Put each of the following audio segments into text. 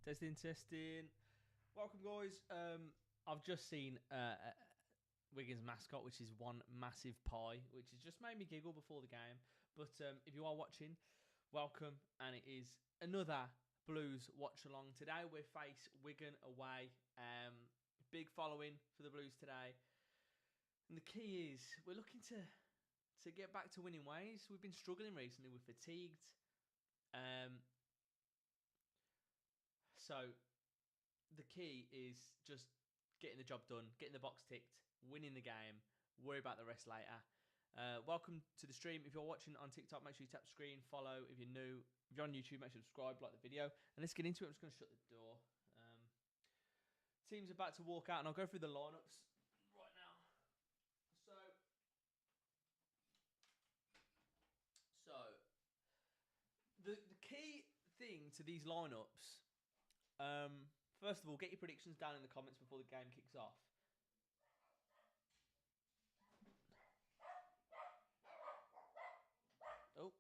Testing. Welcome, guys. I've just seen Wigan's mascot, which is one massive pie, which has just made me giggle before the game. But if you are watching, welcome, and it is another Blues watch along. Today we face Wigan away. Big following for the Blues today, and the key is we're looking to get back to winning ways. We've been struggling recently. We're fatigued. So the key is just getting the job done, getting the box ticked, winning the game. Worry about the rest later. Welcome to the stream. If you're watching on TikTok, make sure you tap the screen, follow. If you're new, if you're on YouTube, make sure to subscribe, like the video. And let's get into it. I'm just going to shut the door. Team's about to walk out, and I'll go through the lineups right now. So the key thing to these lineups. First of all, get your predictions down in the comments before the game kicks off. Oh.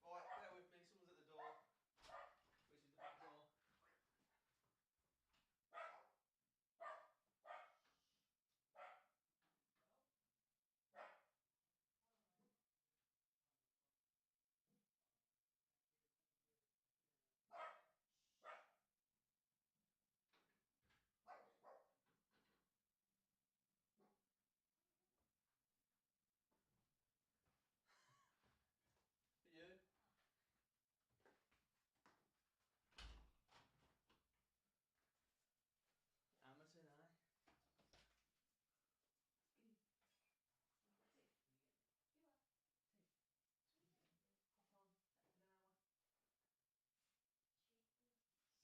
Alright, bear with me. Someone's at the door. Which is the back door. You? Amazon, eh?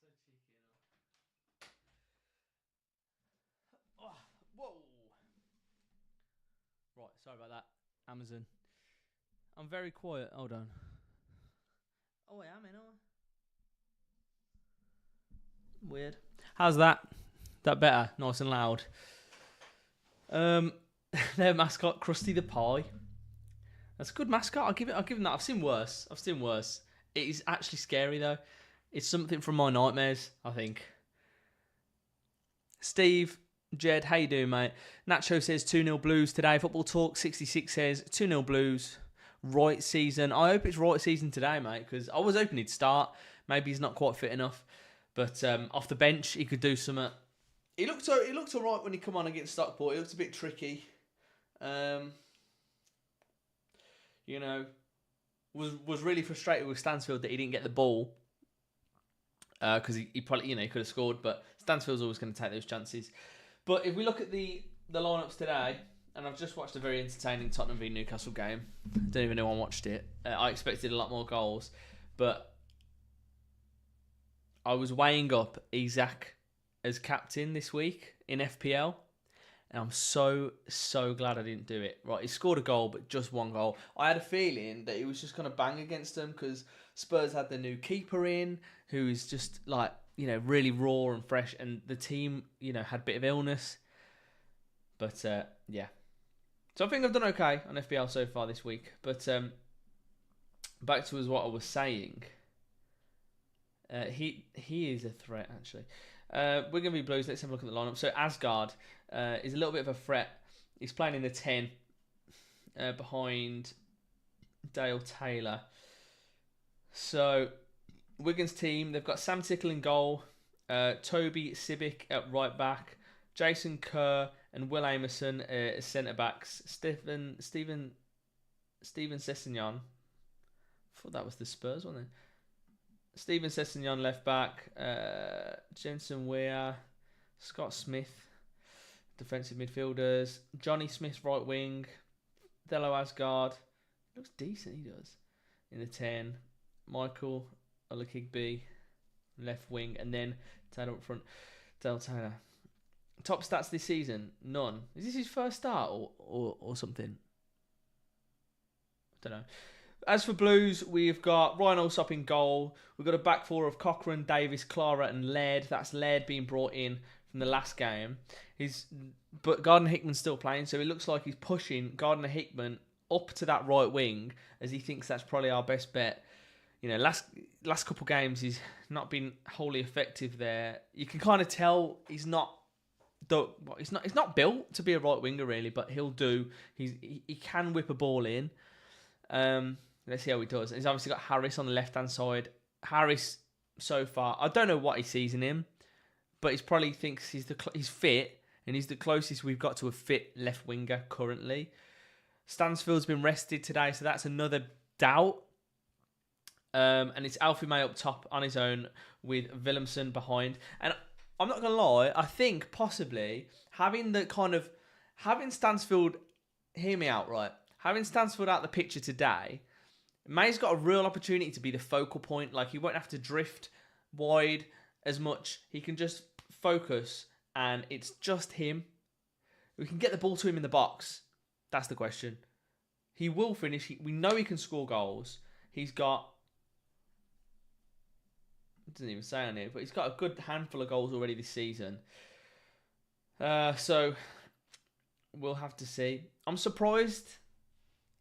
So cheeky, oh, whoa! Right, sorry about that. Amazon. I'm very quiet. Hold on. Oh, I am, ain't I? Weird. How's that? That better? Nice and loud. Their mascot, Krusty the Pie. That's a good mascot. I'll give him that. I've seen worse. It is actually scary though. It's something from my nightmares, I think. Steve, Jed, how you doing, mate? Nacho says 2-0 Blues today. Football Talk 66 says 2-0 Blues. Right season. I hope it's right season today, mate, because I was hoping he'd start. Maybe he's not quite fit enough. But off the bench, he could do something. He looked all right when he come on against Stockport. He looked a bit tricky. You know, was really frustrated with Stansfield that he didn't get the ball. Because he probably, he could have scored, but Stansfield's always going to take those chances. But if we look at the lineups today, and I've just watched a very entertaining Tottenham v Newcastle game. I don't even know I watched it. I expected a lot more goals, but I was weighing up Isak as captain this week in FPL, and I'm so glad I didn't do it. Right, he scored a goal, but just one goal. I had a feeling that he was just going to bang against them because Spurs had the new keeper in, who is just like, really raw and fresh, and the team, had a bit of illness. But yeah. So I think I've done okay on FPL so far this week. But back to what I was saying. He is a threat, actually. We're going to be Blues. Let's have a look at the lineup. So Asgard is a little bit of a threat. He's playing in the 10 behind Dale Taylor. So Wigan's team, they've got Sam Tickle in goal, Toby Sibic at right back, Jason Kerr and Will Amerson as centre backs. Stephen Sessegnon. I thought that was the Spurs one then. Stephen Sessegnon left back, Jensen Weir, Scott Smith, defensive midfielders, Johnny Smith right wing, Thelo Asgard, looks decent he does, in the 10, Michael Olakigbe, left wing, and then Taylor up front, Del Taylor. Top stats this season, none. Is this his first start or something? I don't know. As for Blues, we've got Ryan Allsop in goal. We've got a back four of Cochrane, Davis, Clara and Laird. That's Laird being brought in from the last game. But Gardner-Hickman's still playing, so it looks like he's pushing Gardner-Hickman up to that right wing, as he thinks that's probably our best bet. last couple games he's not been wholly effective there. You can kind of tell he's not built to be a right winger really, but he'll do. He can whip a ball in. Let's see how he does. He's obviously got Harris on the left hand side. Harris so far, I don't know what he sees in him, but he probably thinks he's fit and he's the closest we've got to a fit left winger currently. Stansfield's been rested today, so that's another doubt. And it's Alfie May up top on his own with Willemsen behind. And I'm not going to lie, I think possibly having Stansfield, hear me out, right? Having Stansfield out the picture today, May's got a real opportunity to be the focal point. Like, he won't have to drift wide as much. He can just focus, and it's just him. We can get the ball to him in the box. That's the question. He will finish. We know he can score goals. He's got... It doesn't even say on it, but he's got a good handful of goals already this season. So, we'll have to see. I'm surprised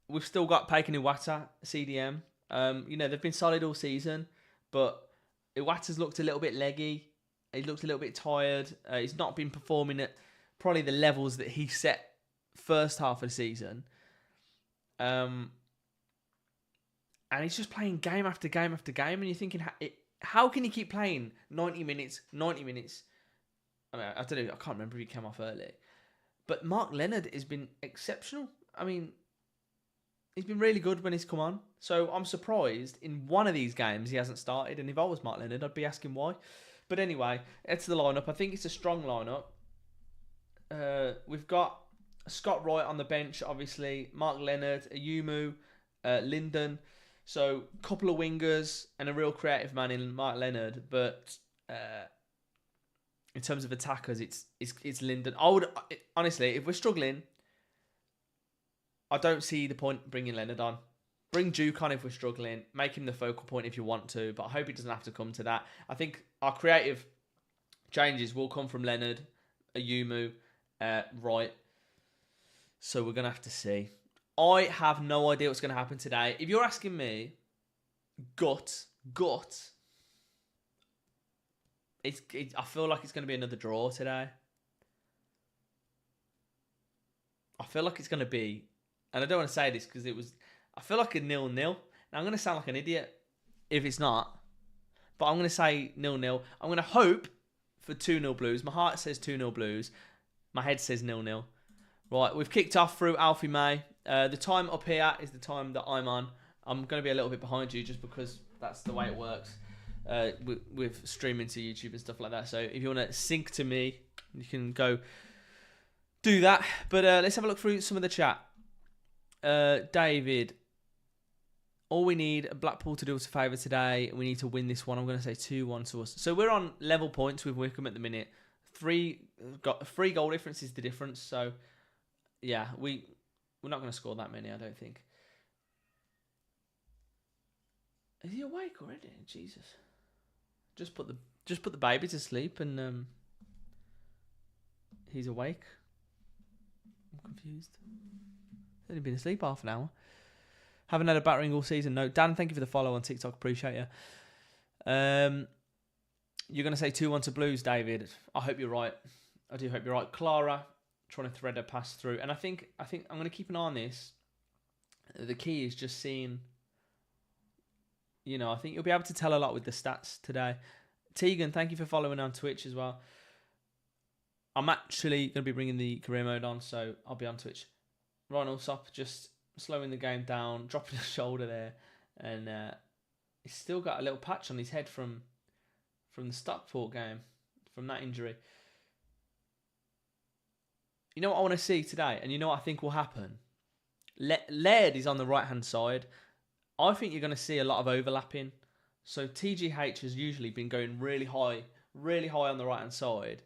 we've still got Paikin Iwata, CDM. They've been solid all season, but Iwata's looked a little bit leggy. He looked a little bit tired. He's not been performing at probably the levels that he set first half of the season. And he's just playing game after game after game, and you're thinking, how can he keep playing 90 minutes? I mean, I don't know. I can't remember if he came off early. But Mark Leonard has been exceptional. I mean, he's been really good when he's come on. So I'm surprised in one of these games he hasn't started. And if I was Mark Leonard, I'd be asking why. But anyway, it's the lineup. I think it's a strong lineup. We've got Scott Wright on the bench, obviously. Mark Leonard, Ayumu, Linden. So, a couple of wingers and a real creative man in Mark Leonard. But in terms of attackers, it's Linden. Honestly, if we're struggling, I don't see the point bringing Leonard on. Bring Duke on if we're struggling. Make him the focal point if you want to. But I hope it doesn't have to come to that. I think our creative changes will come from Leonard, Ayumu, Wright. So, we're going to have to see. I have no idea what's going to happen today. If you're asking me, gut, I feel like it's going to be another draw today. I feel like it's going to be, and I don't want to say this because I feel like a 0-0. Now, I'm going to sound like an idiot if it's not, but I'm going to say 0-0. I'm going to hope for 2-0 Blues. My heart says 2-0 Blues. My head says 0-0. Right, we've kicked off through Alfie May. The time up here is the time that I'm on. I'm going to be a little bit behind you just because that's the way it works with streaming to YouTube and stuff like that. So if you want to sync to me, you can go do that. But let's have a look through some of the chat. David, all we need Blackpool to do us a favour today. We need to win this one. I'm going to say 2-1 to us. So we're on level points with Wickham at the minute. Three goal difference is the difference. So yeah, we're not going to score that many, I don't think. Is he awake already? Jesus. Just put the baby to sleep and he's awake. I'm confused. He's only been asleep half an hour. Haven't had a battering all season. No, Dan, thank you for the follow on TikTok. Appreciate you. You're going to say 2-1 to Blues, David. I hope you're right. I do hope you're right. Clara trying to thread a pass through. And I think I'm going to keep an eye on this. The key is just seeing, I think you'll be able to tell a lot with the stats today. Tegan, thank you for following on Twitch as well. I'm actually going to be bringing the career mode on, so I'll be on Twitch. Ryan Alsop just slowing the game down, dropping his shoulder there. And he's still got a little patch on his head from the Stockport game, from that injury. You know what I want to see today? And you know what I think will happen? Laird is on the right-hand side. I think you're going to see a lot of overlapping. So TGH has usually been going really high on the right-hand side.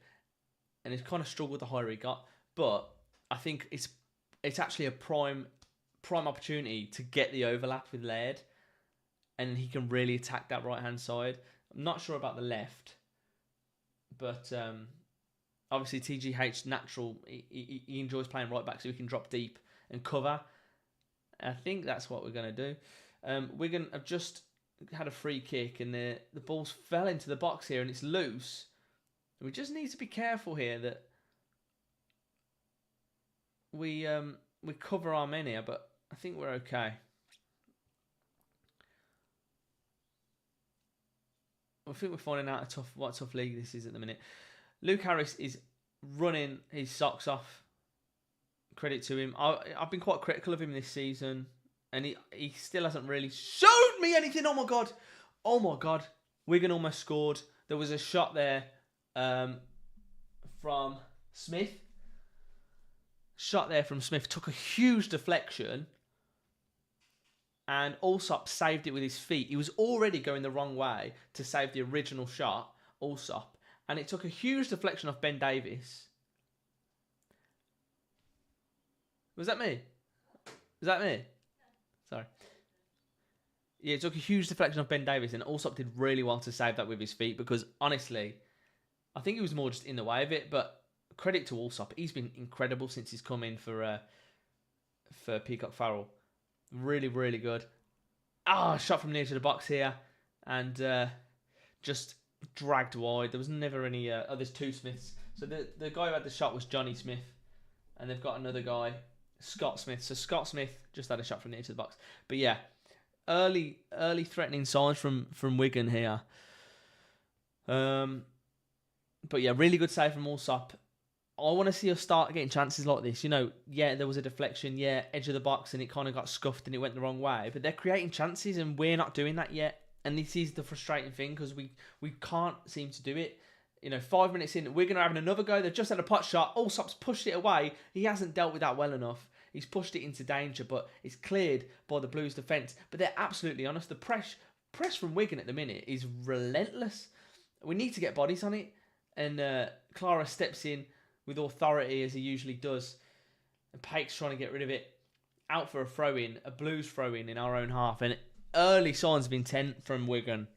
And he's kind of struggled the higher he got. But I think it's actually a prime opportunity to get the overlap with Laird. And he can really attack that right-hand side. I'm not sure about the left. But obviously TGH natural. He enjoys playing right back so he can drop deep and cover. I think that's what we're going to do. Wigan have just had a free kick and the ball fell into the box here and it's loose. We just need to be careful here that we cover our men here, but I think we're okay. I think we're finding out what a tough league this is at the minute. Luke Harris is running his socks off. Credit to him. I've been quite critical of him this season, and he still hasn't really showed me anything. Oh my god. Oh my god. Wigan almost scored. There was a shot there from Smith. Took a huge deflection, and Allsop saved it with his feet. He was already going the wrong way to save the original shot, Allsop, and it took a huge deflection off Ben Davis. Was that me? Sorry. Yeah, it took a huge deflection off Ben Davis, and Allsop did really well to save that with his feet, because honestly, I think he was more just in the way of it, but credit to Allsop. He's been incredible since he's come in for Peacock Farrell. Really, really good. Shot from near to the box here, and just dragged wide. There was never any... there's two Smiths. So the guy who had the shot was Johnny Smith, and they've got another guy, Scott Smith. So Scott Smith just had a shot from near to the box. But yeah, early threatening signs from Wigan here. But yeah, really good save from Allsop. I want to see us start getting chances like this. You know, yeah, there was a deflection, edge of the box, and it kind of got scuffed and it went the wrong way. But they're creating chances, and we're not doing that yet. And this is the frustrating thing, because we can't seem to do it. You know, 5 minutes in, we're going to have another go. They've just had a pot shot. Allsop's pushed it away. He hasn't dealt with that well enough. He's pushed it into danger, but it's cleared by the Blues' defence. But they're absolutely honest. The press from Wigan at the minute is relentless. We need to get bodies on it. And Clara steps in with authority, as he usually does. And Pake's trying to get rid of it. Out for a throw-in, a Blues throw-in in our own half. And early signs of intent from Wigan.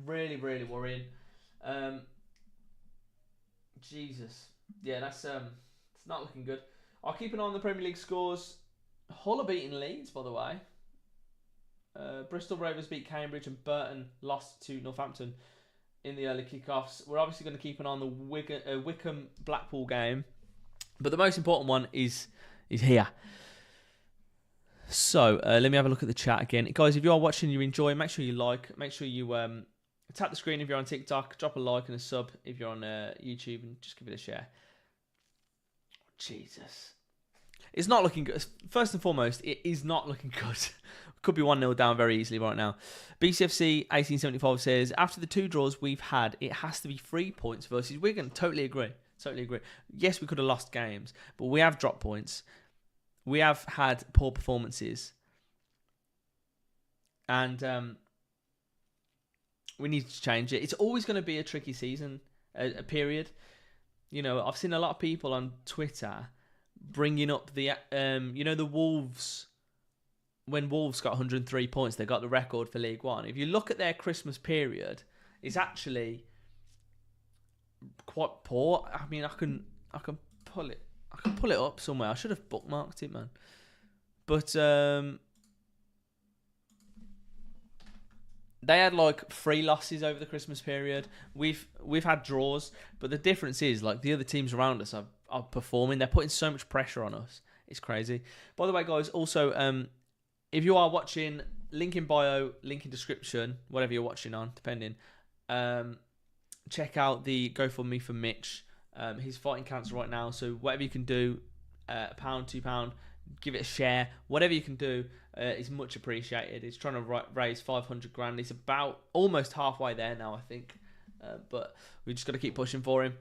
Really, really worrying. Jesus. Yeah, that's it's not looking good. I'll keep an eye on the Premier League scores. Hull are beating Leeds, by the way. Bristol Rovers beat Cambridge, and Burton lost to Northampton in the early kickoffs. We're obviously going to keep an eye on the Wycombe Blackpool game, but the most important one is here. So let me have a look at the chat again, guys. If you are watching, you enjoy, make sure you like, make sure you tap the screen if you're on TikTok, drop a like and a sub if you're on YouTube, and just give it a share. Jesus, it's not looking good. First and foremost, it is not looking good. Could be 1-0 down very easily right now. BCFC 1875 says, after the 2 draws we've had, it has to be 3 points versus Wigan. Totally agree. Yes, we could have lost games, but we have dropped points. We have had poor performances. And we need to change it. It's always going to be a tricky season, a period. You know, I've seen a lot of people on Twitter bringing up the Wolves. When Wolves got 103 points, they got the record for League One. If you look at their Christmas period, it's actually quite poor. I mean, I can pull it up somewhere. I should have bookmarked it, man. But they had like 3 losses over the Christmas period. We've had draws, but the difference is like the other teams around us are performing. They're putting so much pressure on us. It's crazy. By the way, guys, also if you are watching, link in bio, link in description, whatever you're watching on, depending. Check out the GoFundMe for Mitch. He's fighting cancer right now, so whatever you can do, £1, £2, give it a share. Whatever you can do is much appreciated. He's trying to raise 500 grand. He's about almost halfway there now, I think. But we just got to keep pushing for him.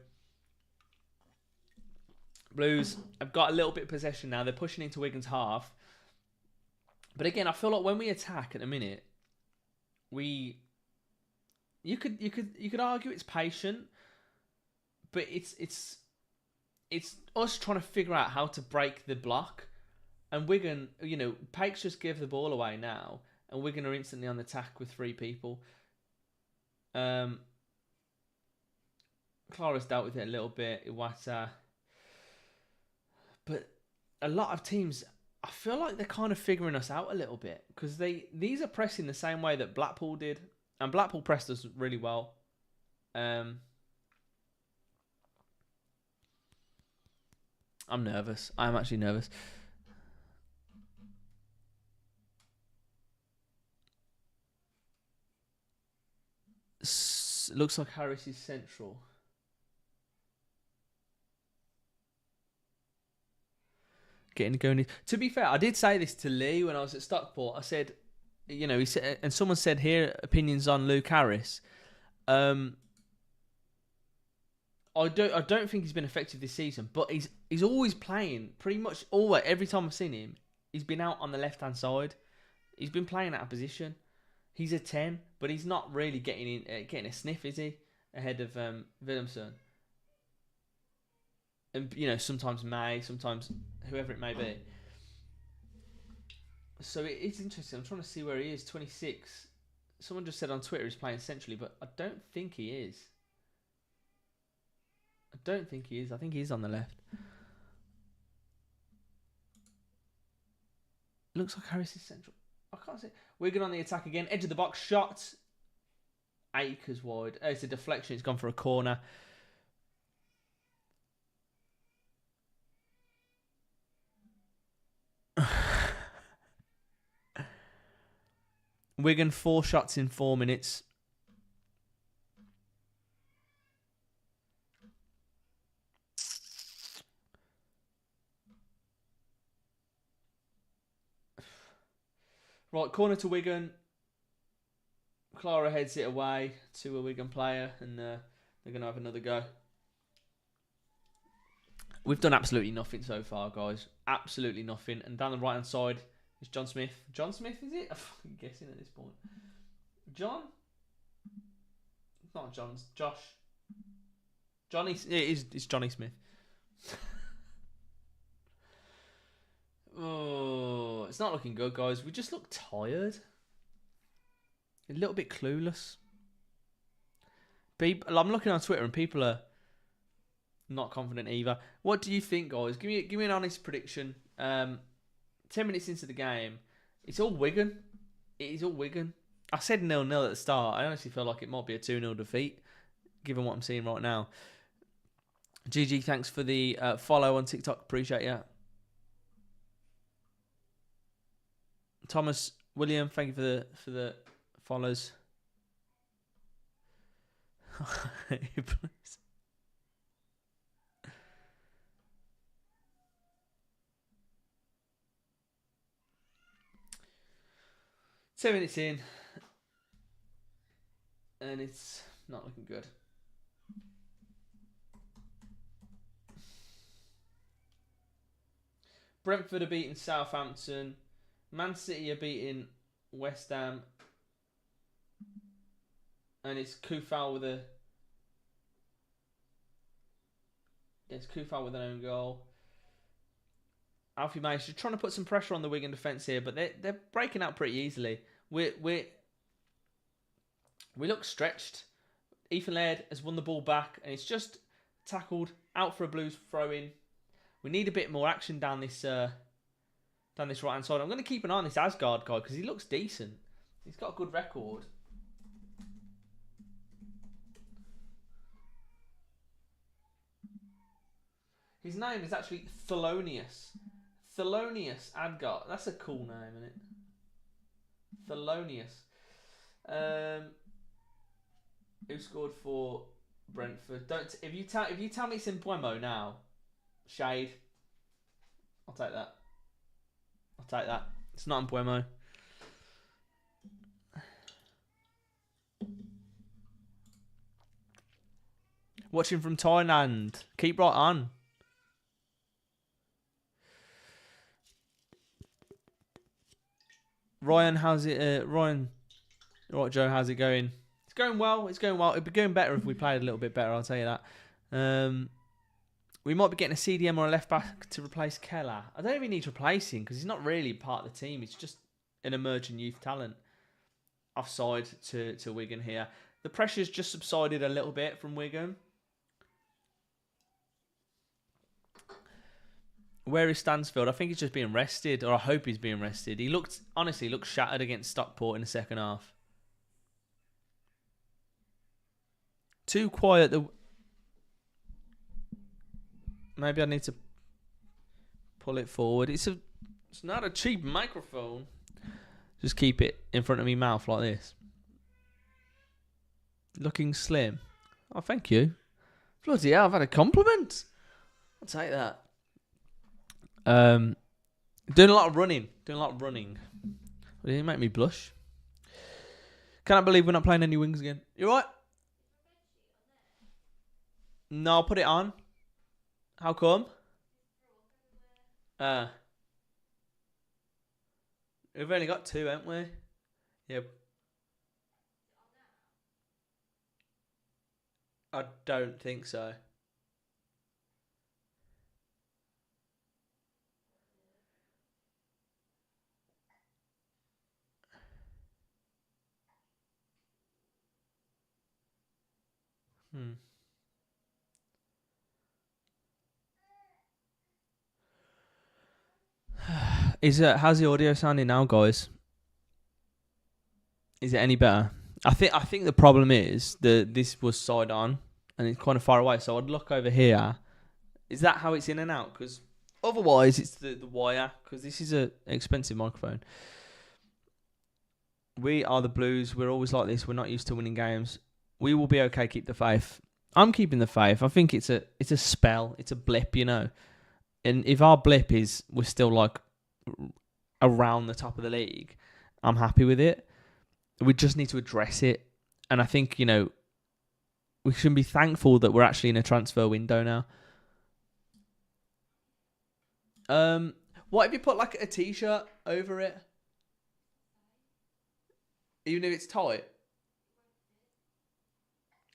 Blues have got a little bit of possession now. They're pushing into Wigan's half. But again, I feel like when we attack at the minute, you could argue it's patient, but it's us trying to figure out how to break the block. And Wigan, you know, Pakes just give the ball away now, and Wigan are instantly on the attack with 3 people. Clara's dealt with it a little bit, Iwata. But a lot of teams I feel like they're kind of figuring us out a little bit because these are pressing the same way that Blackpool did, and Blackpool pressed us really well. I'm nervous. I'm actually nervous. Looks like Harris is central. Getting going. To be fair, I did say this to Lee when I was at Stockport. I said, you know, he said, and someone said here opinions on Luke Harris. I don't think he's been effective this season, but he's always playing pretty much always. Every time I've seen him, he's been out on the left hand side. He's been playing out of position. He's a 10, but he's not really getting a sniff, is he? Ahead of Willemsen. And, you know, sometimes May, sometimes whoever it may be. So it's interesting. I'm trying to see where he is. 26. Someone just said on Twitter he's playing centrally, but I don't think he is. I think he is on the left. Looks like Harris is central. I can't see. Wigan on the attack again. Edge of the box shot. Acres wide. It's a deflection. It's gone for a corner. Wigan 4 shots in 4 minutes. Right, corner to Wigan. Clara heads it away to a Wigan player, and they're going to have another go. We've done absolutely nothing so far, guys. Absolutely nothing. And down the right-hand side is John Smith. John Smith, is it? I'm fucking guessing at this point. John? It's not John. It's Josh. Johnny. It's Johnny Smith. Oh, it's not looking good, guys. We just look tired. A little bit clueless. I'm looking on Twitter and people are not confident either. What do you think, guys? Give me an honest prediction. 10 minutes into the game, it's all Wigan. It is all Wigan. I said 0-0 at the start. I honestly feel like it might be a 2-0 defeat, given what I'm seeing right now. GG, thanks for the follow on TikTok. Appreciate you. Thomas, William, thank you for the follows. 10 minutes in, and it's not looking good. Brentford are beating Southampton. Man City are beating West Ham. And it's Kufal with an own goal. Alfie May is just trying to put some pressure on the Wigan defence here, but they're breaking out pretty easily. We look stretched. Ethan Laird has won the ball back, and it's just tackled out for a Blues throw-in. We need a bit more action down this right-hand side. I'm going to keep an eye on this Asgard guy because he looks decent. He's got a good record. His name is actually Thelonious. Thelonious Adgard. That's a cool name, isn't it? Thelonious. Who scored for Brentford? If you tell me it's in Buemo now, shade. I'll take that. It's not in Buemo. Watching from Thailand. Keep right on. Ryan, how's it? Ryan, right, Joe, how's it going? It's going well. It'd be going better if we played a little bit better, I'll tell you that. We might be getting a CDM or a left back to replace Keller. I don't even need replacing because he's not really part of the team. He's just an emerging youth talent. Offside to Wigan here. The pressure's just subsided a little bit from Wigan. Where is Stansfield? I think he's just being rested, or I hope he's being rested. He honestly looked shattered against Stockport in the second half. Too quiet. Maybe I need to pull it forward. It's not a cheap microphone. Just keep it in front of me mouth like this. Looking slim. Oh, thank you. Bloody hell, I've had a compliment. I'll take that. Doing a lot of running. Well, it make me blush. Can't believe we're not playing any wings again. You right? No, I'll put it on. How come? We've only got 2, haven't we? Yep. I don't think so. How's the audio sounding now, guys? Is it any better? I think the problem is that this was side on and it's kind of far away, so I'd look over here. Is that how it's in and out? Because otherwise it's the wire, because this is an expensive microphone. We are the Blues. We're always like this. We're not used to winning games. We will be okay. Keep the faith. I'm keeping the faith. I think it's a spell. It's a blip, you know. And if our blip is we're still like around the top of the league, I'm happy with it. We just need to address it. And I think, you know, we should be thankful that we're actually in a transfer window now. What if you put like a t-shirt over it? Even if it's tight?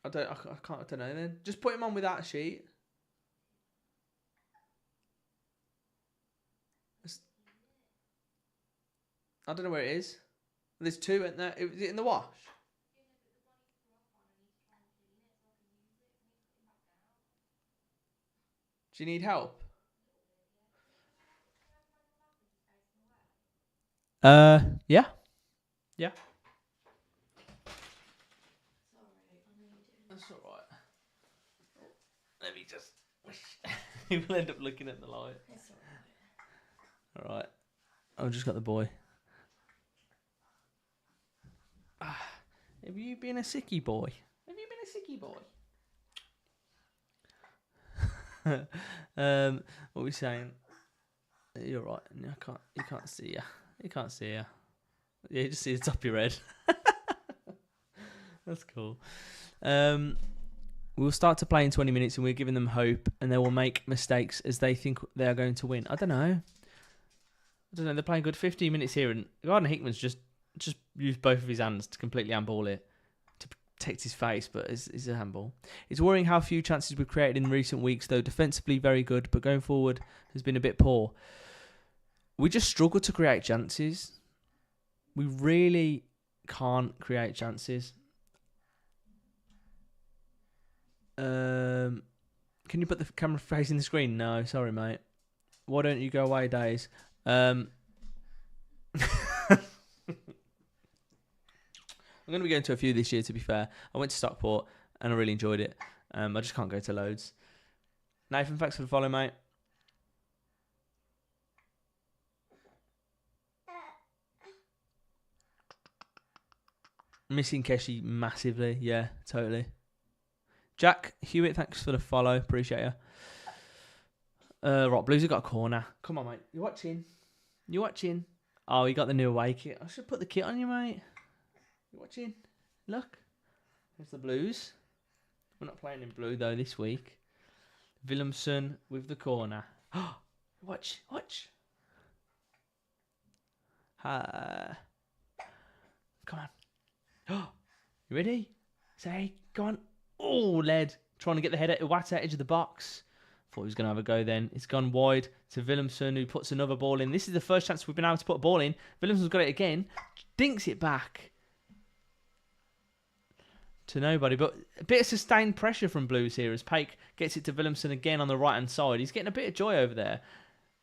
I don't know then. Just put him on without a sheet. I don't know where it is. There's 2, isn't there? Is it in the wash? Do you need help? Yeah. Yeah. That's alright. Let me just... We'll end up looking at the light. Alright. I've just got the boy. Have you been a sickie boy? What are we saying? You're right. You can't see ya. You can't see ya. Yeah, you just see the top of your head. That's cool. We'll start to play in 20 minutes and we're giving them hope, and they will make mistakes as they think they are going to win. I don't know. They're playing good 15 minutes here, and Gardner Hickman's just used both of his hands to completely handball it to protect his face, but it's a handball. It's worrying how few chances we've created in recent weeks, though defensively very good, but going forward has been a bit poor. We just struggle to create chances. We really can't create chances. Can you put the camera facing the screen? No, sorry, mate. Why don't you go away, Days? I'm going to be going to a few this year, to be fair. I went to Stockport and I really enjoyed it. I just can't go to loads. Nathan, thanks for the follow, mate. Missing Keshi massively. Yeah, totally. Jack Hewitt, thanks for the follow. Appreciate you. Right, Blues have got a corner. Come on, mate. You watching? Oh, you got the new away kit. I should put the kit on you, mate. You watching? Look. There's the Blues. We're not playing in blue, though, this week. Williamson with the corner. Watch. Come on. You ready? Say, go on. Oh, led. Trying to get the header. Iwata, edge of the box. Thought he was going to have a go then. It's gone wide to Williamson, who puts another ball in. This is the first chance we've been able to put a ball in. Williamson's got it again. Dinks it back to nobody. But a bit of sustained pressure from Blues here as Paik gets it to Williamson again on the right-hand side. He's getting a bit of joy over there.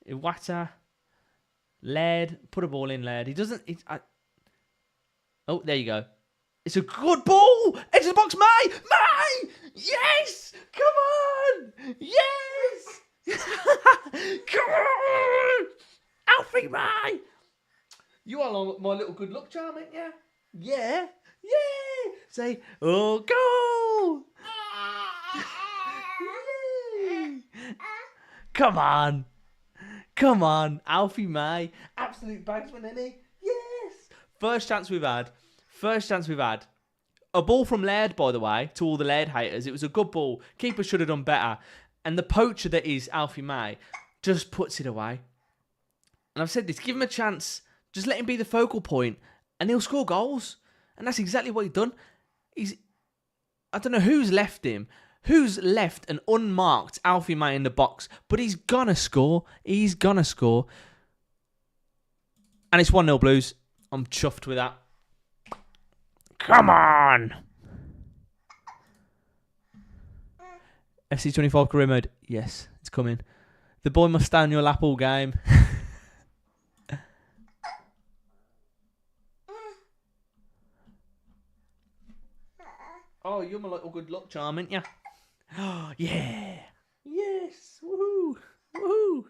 Iwata. Laird. Put a ball in, Laird. He doesn't... Oh, there you go. It's a good ball! Edge of the box, May! May! Yes! Come on! Yes! Come on! Alfie May! You are my little good luck charm, ain't you? Yeah. Yeah. Say, oh, goal! Come on. Come on. Alfie May. Absolute bagsman, isn't he? Yes. First chance we've had. A ball from Laird, by the way, to all the Laird haters. It was a good ball. Keeper should have done better. And the poacher that is Alfie May just puts it away. And I've said this, give him a chance. Just let him be the focal point and he'll score goals. And that's exactly what he's done. I don't know who's left him. Who's left an unmarked Alfie May in the box. But he's going to score. He's going to score. And it's 1-0 Blues. I'm chuffed with that. Come on! FC25 career mode. Yes, it's coming. The boy must stay on your lap all game. Oh, you're my little good luck charm, ain't you? Oh, yeah. Yes. Woohoo. Woohoo.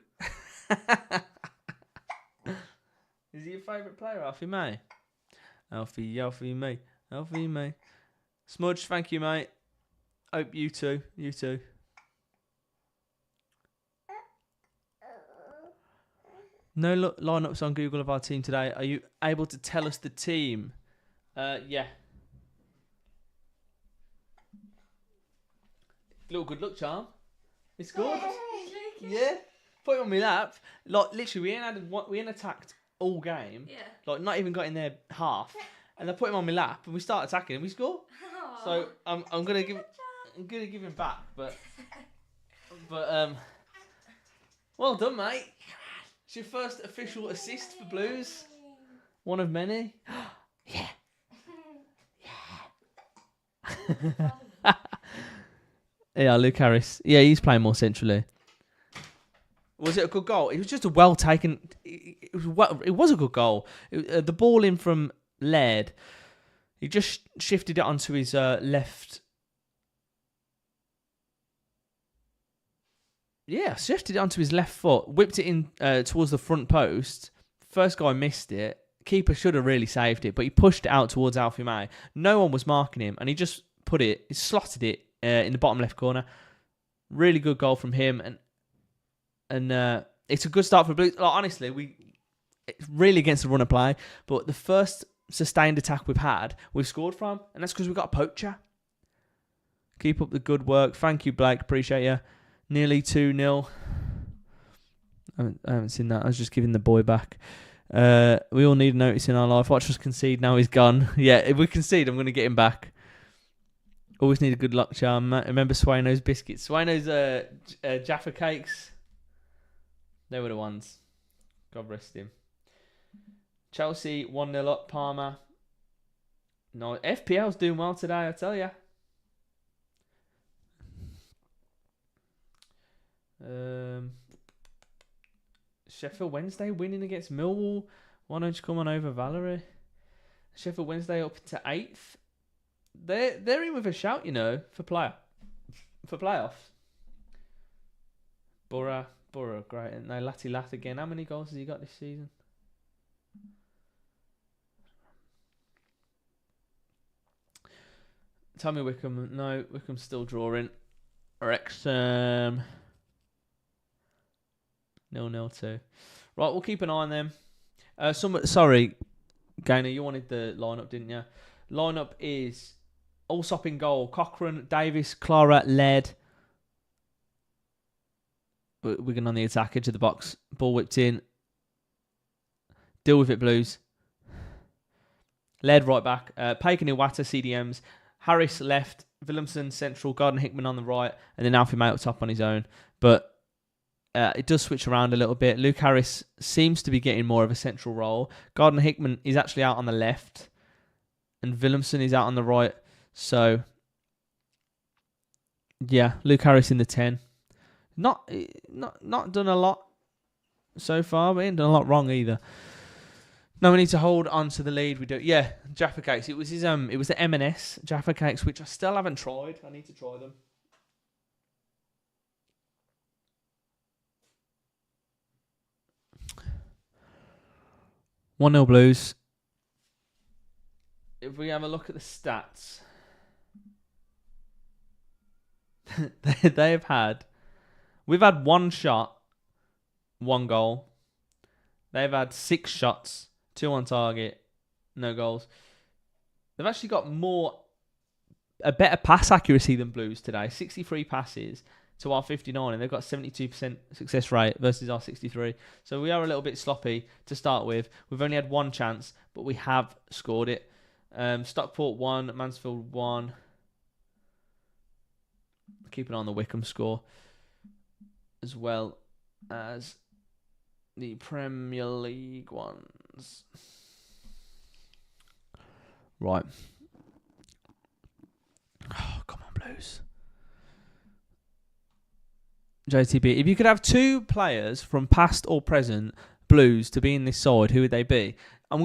Is he your favourite player, Alfie May? Alfie May. Alfie May. Smudge, thank you, mate. Hope you too. You too. No lineups on Google of our team today. Are you able to tell us the team? Yeah. Little good luck charm. It's good. Yeah. Put it on my lap. Like literally, we ain't attacked all game. Yeah. Like not even got in their half, and I put him on my lap, and we start attacking, and we score. Aww. So I'm gonna give him back, but well done, mate. It's your first official assist for Blues. One of many. Yeah. Yeah. Yeah, Luke Harris. Yeah, he's playing more centrally. Was it a good goal? It was just a well taken. It was a good goal. The ball in from Laird. He just shifted it onto his left. Yeah, shifted it onto his left foot. Whipped it in towards the front post. First guy missed it. Keeper should have really saved it, but he pushed it out towards Alfie May. No one was marking him, and he just he slotted it in the bottom left corner. Really good goal from him, and it's a good start for Blues. Like, honestly, it's really against the run of play, but the first sustained attack we've scored from, and that's because we've got a poacher. Keep up the good work. Thank you, Blake. Appreciate you. Nearly 2-0. I haven't seen that. I was just giving the boy back. We all need a notice in our life. Watch us concede. Now he's gone. Yeah, if we concede, I'm going to get him back. Always need a good luck charm. Remember Swano's biscuits. Swano's Jaffa cakes. They were the ones. God rest him. Chelsea 1-0 up. Parma. No, FPL's doing well today, I tell you. Sheffield Wednesday winning against Millwall. Why don't you come on over, Valerie? Sheffield Wednesday up to 8th. They're in with a shout, you know, for playoffs. Borough, great, and they Latty Lath again. How many goals has he got this season? Tell me Wickham. No, Wickham's still drawing. Wrexham 0-0-2. Right, we'll keep an eye on them. Sorry, Gainer, you wanted the lineup, didn't you? Lineup is Allsop in goal. Cochrane, Davis, Clara, Laird. Wigan on the attack, edge of the box. Ball whipped in. Deal with it, Blues. Laird right back. Pagan Iwata, CDMs. Harris left. Williamson central. Gardner Hickman on the right. And then Alfie May up top on his own. But it does switch around a little bit. Luke Harris seems to be getting more of a central role. Gardner Hickman is actually out on the left. And Williamson is out on the right. So, yeah, Luke Harris in the 10. Not done a lot. so far. We ain't done a lot wrong either. No, we need to hold on to the lead. We do. Yeah, Jaffa Cakes. It was his it was the M&S Jaffa Cakes, which I still haven't tried. I need to try them. 1-0 Blues. If we have a look at the stats, they have had. We've had 1 shot, 1 goal. They've had 6 shots, 2 on target, no goals. They've actually got a better pass accuracy than Blues today. 63 passes to our 59, and they've got 72% success rate versus our 63. So we are a little bit sloppy to start with. We've only had 1 chance, but we have scored it. Stockport 1, Mansfield 1. Keep an eye on the Wickham score, as well as the Premier League ones. Right. Oh, come on, Blues. JTB, if you could have 2 players from past or present Blues to be in this side, who would they be? I'm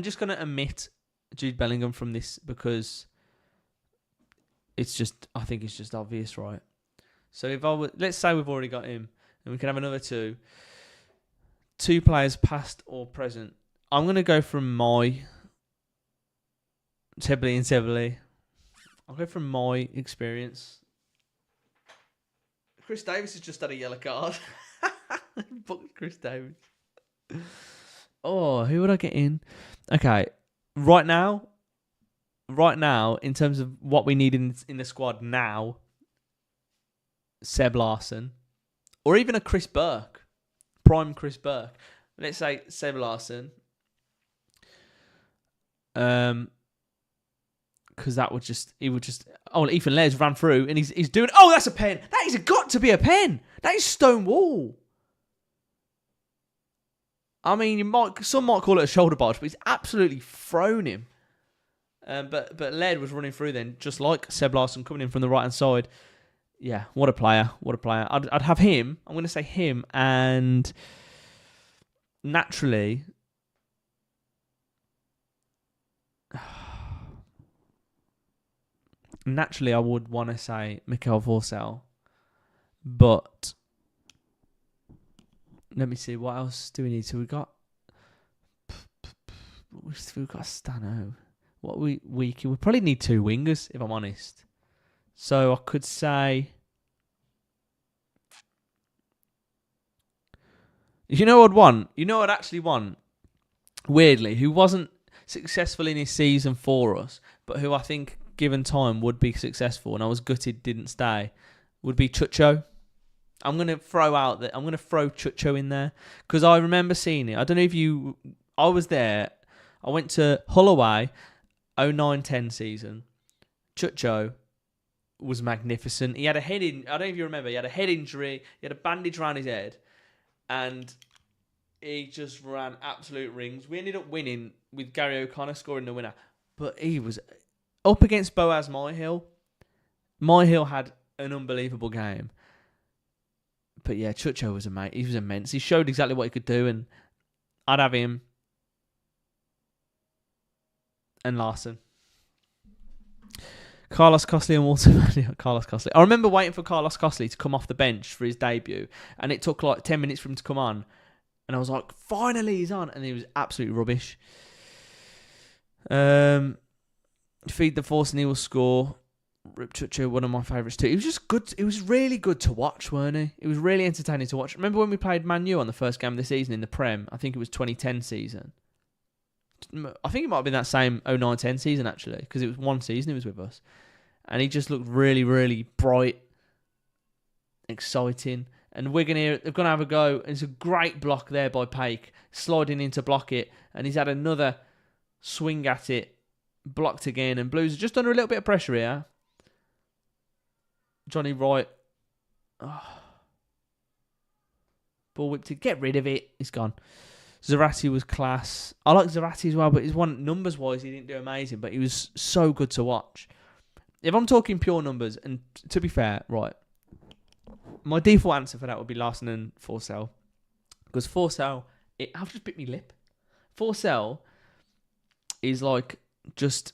just going to omit Jude Bellingham from this because I think it's just obvious, right? So if let's say we've already got him, and we can have another 2 players past or present. I'm going to go from my Tebley. I'll go from my experience. Chris Davis has just had a yellow card. Booked Chris Davis. Oh, who would I get in? Okay, right now, in terms of what we need in the squad now, Seb Larson, or even a Chris Burke, prime Chris Burke. Let's say Seb Larson, because Ethan Les ran through and he's doing. Oh, that's a pen. That is got to be a pen. That is stone wall. I mean, some might call it a shoulder barge, but he's absolutely thrown him. But Led was running through then, just like Seb Larson coming in from the right hand side. Yeah, what a player! I'd have him. I'm going to say him, and naturally, I would want to say Mikel Forsell, but let me see, what else do we need? So we've got Stano. What we probably need 2 wingers, if I'm honest. So I could say, you know what I'd want? You know what I'd actually want? Weirdly, who wasn't successful in his season for us, but who I think, given time, would be successful, and I was gutted didn't stay, would be Chucho. I'm going to throw Chucho in there, because I remember seeing it. I don't know if I was there. I went to Hull away, 09-10 season. Chucho was magnificent. He had I don't know if you remember, he had a head injury, he had a bandage around his head, and he just ran absolute rings. We ended up winning with Gary O'Connor scoring the winner, but he was up against Boaz Myhill. Myhill had an unbelievable game. But yeah, Chucho was he was immense. He showed exactly what he could do, and I'd have him and Larson. Carlos Costley and Walter. Carlos Costley. I remember waiting for Carlos Costley to come off the bench for his debut, and it took like 10 minutes for him to come on, and I was like, finally he's on, and he was absolutely rubbish. Feed the Force and he will score. Rip Chucho, one of my favourites too. He was just good. It was really good to watch, weren't he? It was really entertaining to watch. Remember when we played Man U on the first game of the season in the Prem? I think it was 2010 season. I think it might have been that same 09-10 season, actually, because it was one season he was with us. And he just looked really, really bright, exciting. And Wigan here, they're going to have a go. And it's a great block there by Paik, sliding in to block it. And he's had another swing at it, blocked again. And Blues are just under a little bit of pressure here. Johnny Wright. Oh. Ball whipped it. Get rid of it. It's gone. Zarate was class. I like Zarate as well, but numbers-wise, he didn't do amazing, but he was so good to watch. If I'm talking pure numbers, and to be fair, right, my default answer for that would be Larson and Forsell. Because Forsell, I've just bit my lip. Forsell is like just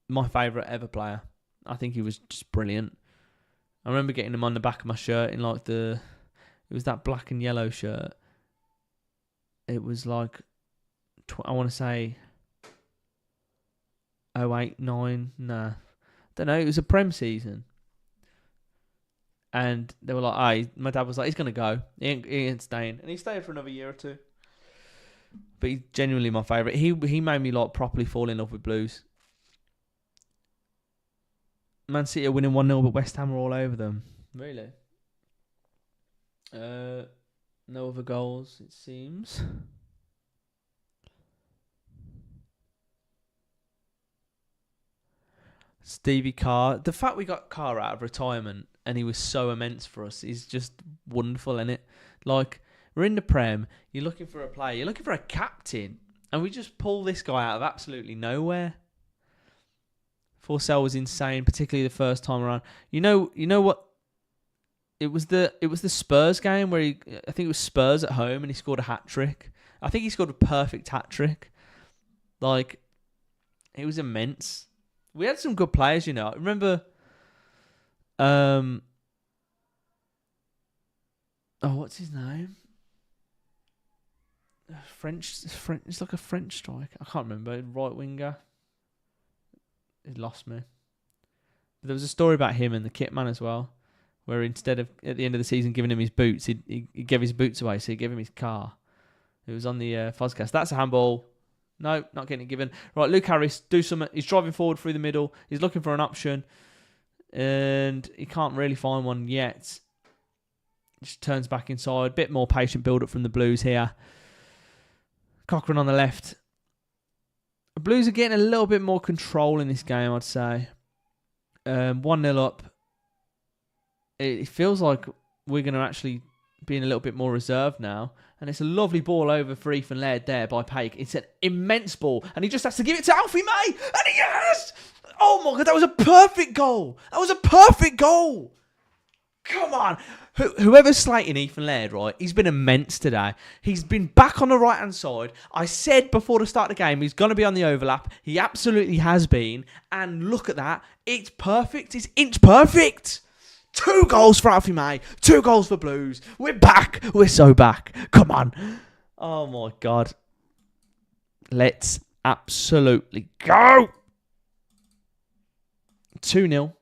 my favourite ever player. I think he was just brilliant. I remember getting him on the back of my shirt in like it was that black and yellow shirt. It was like, I want to say 08, 9, nah. Don't know, it was a Prem season. And they were like, my dad was like, he's going to go. He ain't staying. And he stayed for another year or two. But he's genuinely my favourite. He made me like properly fall in love with Blues. Man City are winning 1-0, but West Ham are all over them. Really? No other goals, it seems. Stevie Carr. The fact we got Carr out of retirement and he was so immense for us is just wonderful, isn't it? Like, we're in the Prem, you're looking for a player, you're looking for a captain, and we just pull this guy out of absolutely nowhere. Forsell was insane, particularly the first time around. You know what? It was the Spurs game where I think it was Spurs at home and he scored a hat-trick. I think he scored a perfect hat-trick. Like, it was immense. We had some good players, you know. I remember, what's his name? French. It's like a French striker. I can't remember. Right winger. He lost me. But there was a story about him and the kit man as well, where instead of at the end of the season giving him his boots, he gave his boots away, so he gave him his car. It was on the Fozcast. That's a handball. No, not getting it given. Right, Luke Harris, do something. He's driving forward through the middle. He's looking for an option, and he can't really find one yet. Just turns back inside. Bit more patient build-up from the Blues here. Cochrane on the left. The Blues are getting a little bit more control in this game, I'd say. 1-0 up. It feels like we're going to actually being a little bit more reserved now. And it's a lovely ball over for Ethan Laird there by Paik. It's an immense ball. And he just has to give it to Alfie May. And he has! Oh my God, that was a perfect goal. That was a perfect goal. Come on. Whoever's slating Ethan Laird, right, he's been immense today. He's been back on the right-hand side. I said before the start of the game he's going to be on the overlap. He absolutely has been. And look at that. It's perfect. It's inch perfect. 2 goals for Alfie May. 2 goals for Blues. We're back. We're so back. Come on. Oh, my God. Let's absolutely go. 2-0.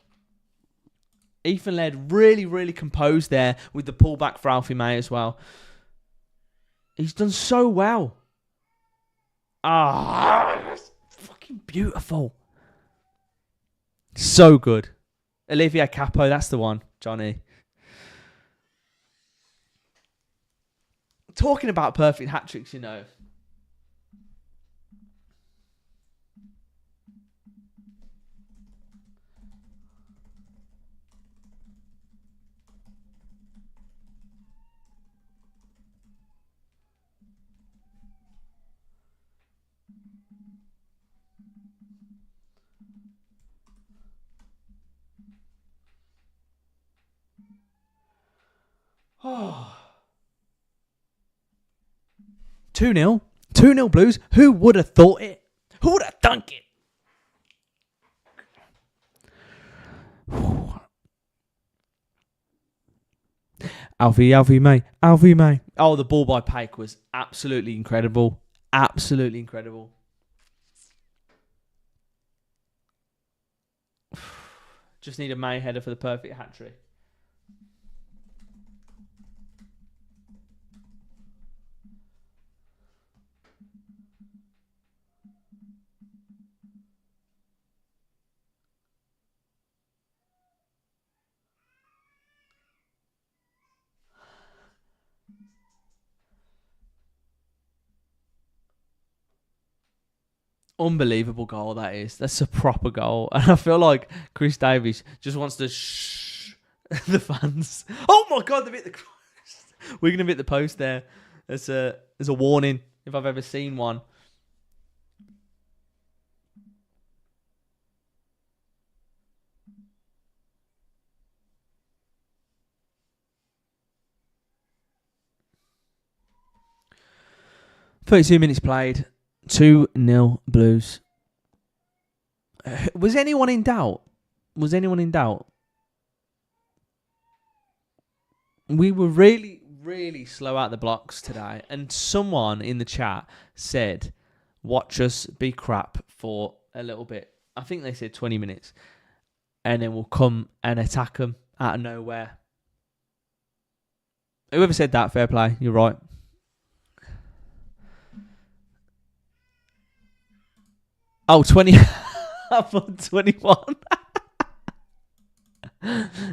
Ethan Laird really, really composed there with the pullback for Alfie May as well. He's done so well. That's fucking beautiful. So good. Olivier Capo, that's the one, Johnny. Talking about perfect hat-tricks, you know. Oh. 2-0. 2-0 Blues. Who would have thought it? Who would have thunk it? Alfie May. Alfie May. Oh, the ball by Paik was absolutely incredible. Absolutely incredible. Just need a May header for the perfect hat-trick. Unbelievable goal that is. That's a proper goal. And I feel like Chris Davies just wants to shh the fans. Oh my God, they've hit the post. We're going to hit the post there. There's a warning if I've ever seen one. 32 minutes played. 2-0 Blues. Was anyone in doubt? We were really, really slow out the blocks today. And someone in the chat said, watch us be crap for a little bit. I think they said 20 minutes. And then we'll come and attack them out of nowhere. Whoever said that, fair play. You're right. Oh, 20. I thought 21.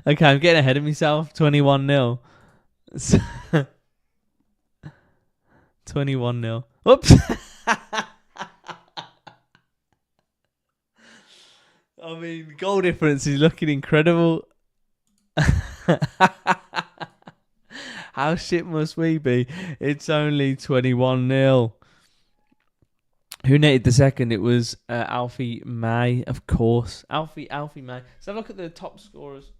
Okay, I'm getting ahead of myself. 21-0. 21-0. Oops. I mean, goal difference is looking incredible. How shit must we be? It's only 21-0. Who netted the second? It was Alfie May, of course. Alfie May. Let's have a look at the top scorers.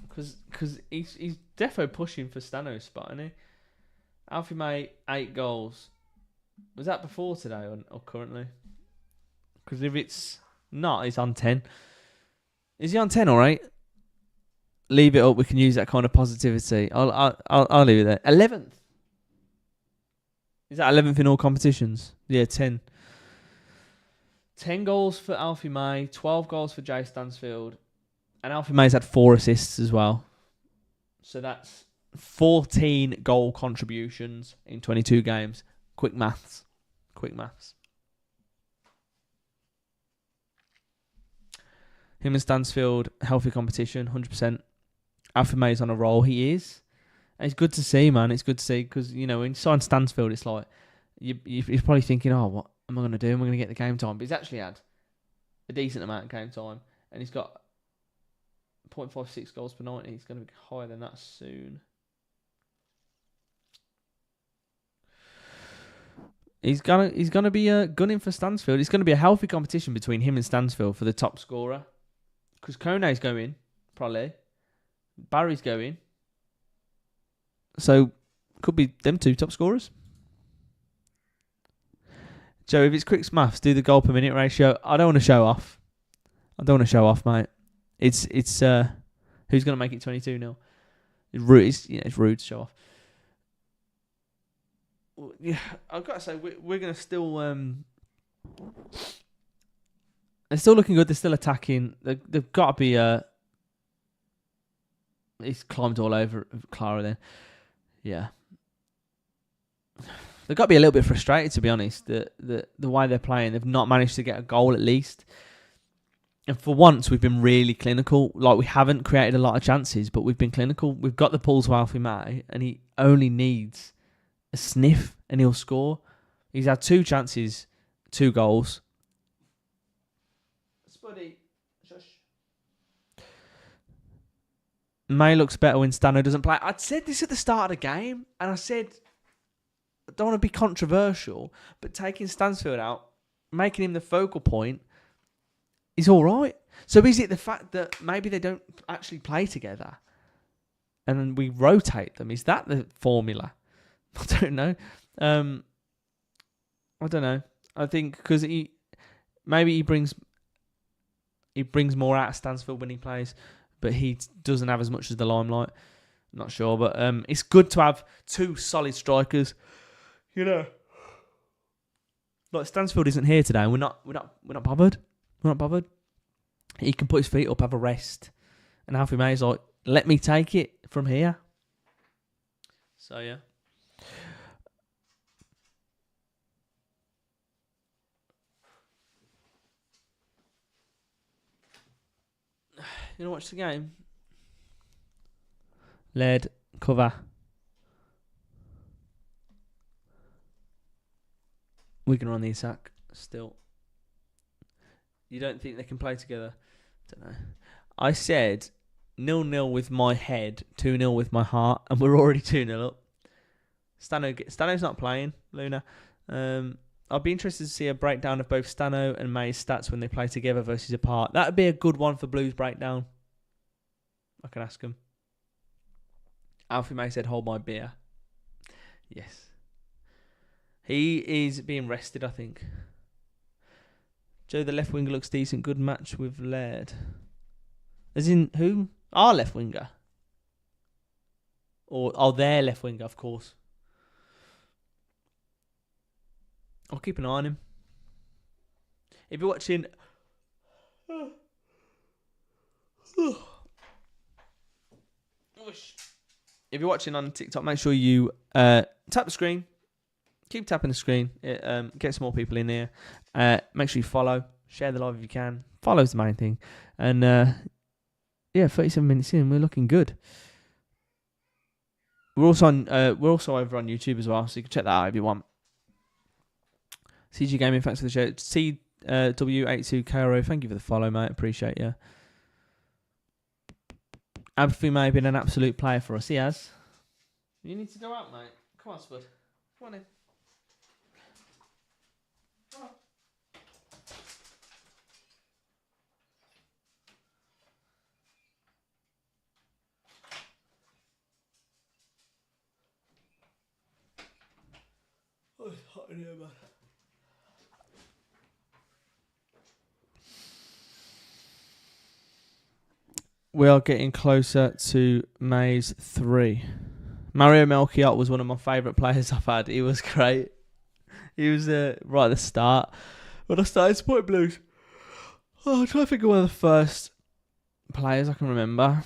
Because he's defo pushing for Stano's spot, isn't he? Alfie May, 8 goals. Was that before today or currently? Because if it's not, he's on 10. Is he on 10 all right? Leave it up. We can use that kind of positivity. I'll leave it there. 11th. Is that 11th in all competitions? Yeah, 10. 10 goals for Alfie May, 12 goals for Jay Stansfield. And Alfie May's had 4 assists as well. So that's 14 goal contributions in 22 games. Quick maths. Him and Stansfield, healthy competition, 100%. Alfie May's on a roll. He is. And it's good to see, man. It's good to see because, you know, when you sign Stansfield, it's like, you're probably thinking, oh, what am I going to do? Am I going to get the game time? But he's actually had a decent amount of game time. And he's got 0.56 goals per 90. He's going to be higher than that soon. He's gonna be gunning for Stansfield. It's going to be a healthy competition between him and Stansfield for the top scorer. Because Kone's going, probably. Barry's going. So, could be them 2 top scorers. Joe, if it's quick maths, do the goal per minute ratio. I don't want to show off. Mate. It's who's going to make it 22-0? It's rude to show off. Yeah, I've got to say, we're going to still... they're still looking good. They're still attacking. They've got to be... He's climbed all over Clara then. Yeah. They've got to be a little bit frustrated, to be honest. The way they're playing, they've not managed to get a goal at least. And for once, we've been really clinical. Like, we haven't created a lot of chances, but we've been clinical. We've got the balls to Alfie May, and he only needs a sniff, and he'll score. He's had 2 chances, 2 goals. Spuddy, shush. May looks better when Stano doesn't play. I'd said this at the start of the game, and I said, I don't want to be controversial, but taking Stansfield out, making him the focal point, is all right. So is it the fact that maybe they don't actually play together, and then we rotate them? Is that the formula? I don't know. I don't know. I think because he brings more out of Stansfield when he plays, but he doesn't have as much as the limelight. I'm not sure, but it's good to have 2 solid strikers. You know, like Stansfield isn't here today, and we're not bothered. We're not bothered. He can put his feet up, have a rest, and Alfie May's like, let me take it from here. So yeah. You want to watch the game? Lead, cover. Wigan are on the attack still. You don't think they can play together? Don't know. I said 0-0 with my head, 2-0 with my heart, and we're already 2-0 up. Stano's not playing, Luna. I'll be interested to see a breakdown of both Stano and May's stats when they play together versus apart. That would be a good one for Blues breakdown. I can ask him. Alfie May said, hold my beer. Yes. He is being rested, I think. Joe, the left winger, looks decent. Good match with Laird. As in who? Our left winger. Or their left winger, of course. I'll keep an eye on him. If you're watching... If you're watching on TikTok, make sure you tap the screen. Keep tapping the screen. It gets more people in here. Make sure you follow. Share the live if you can. Follow's the main thing. And 37 minutes in, we're looking good. We're also over on YouTube as well, so you can check that out if you want. CG Gaming, thanks for the show. CW82KRO, thank you for the follow, mate. Appreciate you. Alfie May been an absolute player for us. He has. You need to go out, mate. Come on, Spud. Come on in. Come on. Oh, it's hot in here, man. We are getting closer to May's 3. Mario Melchiot was one of my favourite players I've had. He was great. He was right at the start. When I started supporting Blues, I'm trying to think of one of the first players I can remember.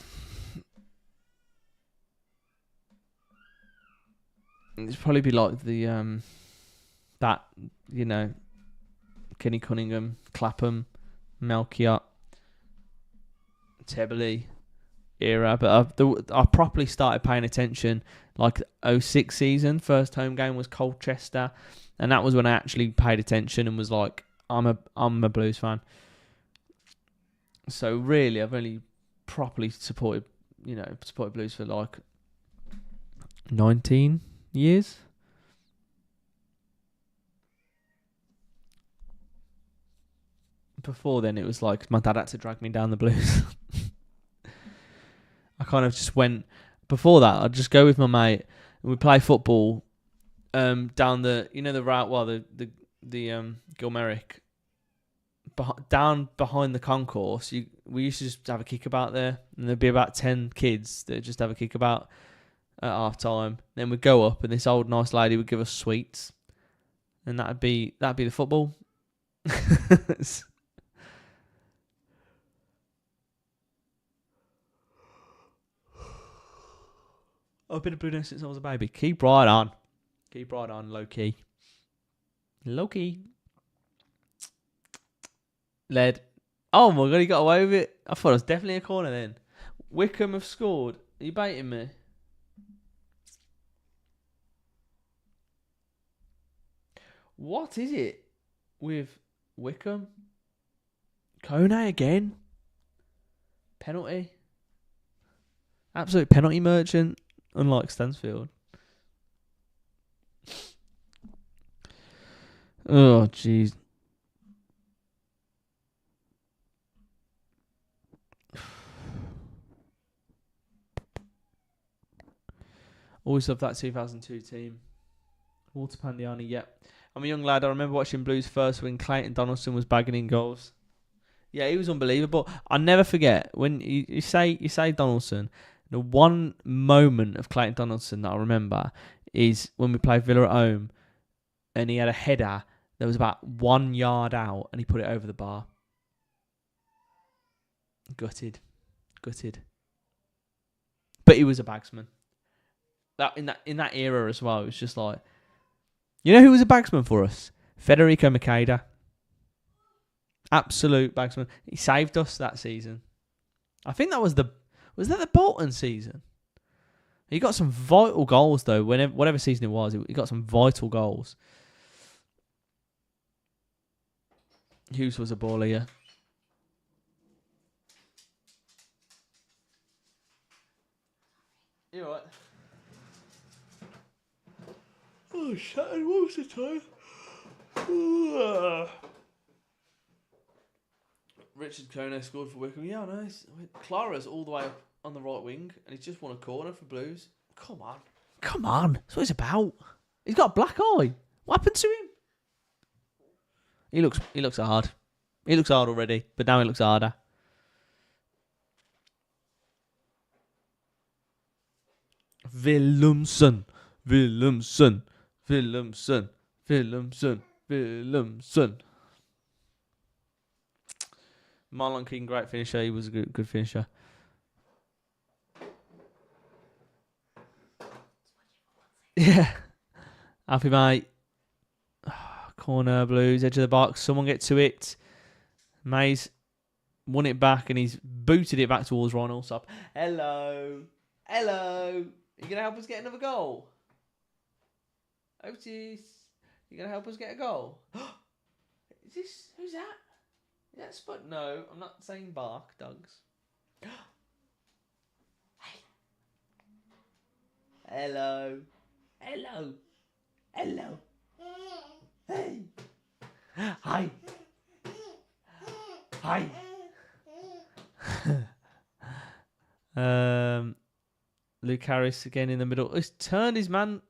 It'd probably be like the Kenny Cunningham, Clapham, Melchiot, Tebley era, but I properly started paying attention like 06 season. First home game was Colchester, and that was when I actually paid attention and was like, I'm a Blues fan. So really, I've only properly supported Blues for like 19 years. Before then, it was like my dad had to drag me down the Blues. I kind of just went. Before that, I'd just go with my mate and we'd play football down the route. Well, the Gilmerick down behind the concourse. We used to just have a kickabout there, and there'd be about 10 kids that just have a kickabout at half time. Then we'd go up, and this old nice lady would give us sweets, and that'd be the football. I've been a Blue Nose since I was a baby. Keep right on, low key. Led. Oh my god, he got away with it. I thought it was definitely a corner then. Wickham have scored. Are you baiting me? What is it with Wickham? Kone again? Penalty? Absolute penalty merchant. Unlike Stansfield. Oh, jeez. Always loved that 2002 team. Walter Pandiani, yep. I'm a young lad. I remember watching Blues first when Clayton Donaldson was bagging in goals. Yeah, he was unbelievable. I'll never forget when you say Donaldson. The one moment of Clayton Donaldson that I remember is when we played Villa at home and he had a header that was about 1 yard out and he put it over the bar. Gutted. But he was a bagsman. That in that era as well, it was just like, you know who was a bagsman for us? Federico Makeda. Absolute bagsman. He saved us that season. I think that was the Bolton season? He got some vital goals though. Whatever season it was, he got some vital goals. Hughes was a baller, yeah. You alright? Oh, Saturday, what was the time? Richard Kone scored for Wickham. Yeah, nice. Clara's all the way up on the right wing, and he's just won a corner for Blues. Come on. That's what it's about. He's got a black eye. What happened to him? He looks hard. He looks hard already, but now he looks harder. Willumsen. Marlon King, great finisher. He was a good finisher. Yeah. Alfie May. Corner, Blues, edge of the box. Someone get to it. May's won it back and he's booted it back towards Ryan Allsop. Hello. You going to help us get another goal? Otis, you going to help us get a goal? Who's that? Is that Spud? No, I'm not saying bark, dogs. Hey. Hello. Hey. Hi. Luke Harris again in the middle. He's turned his man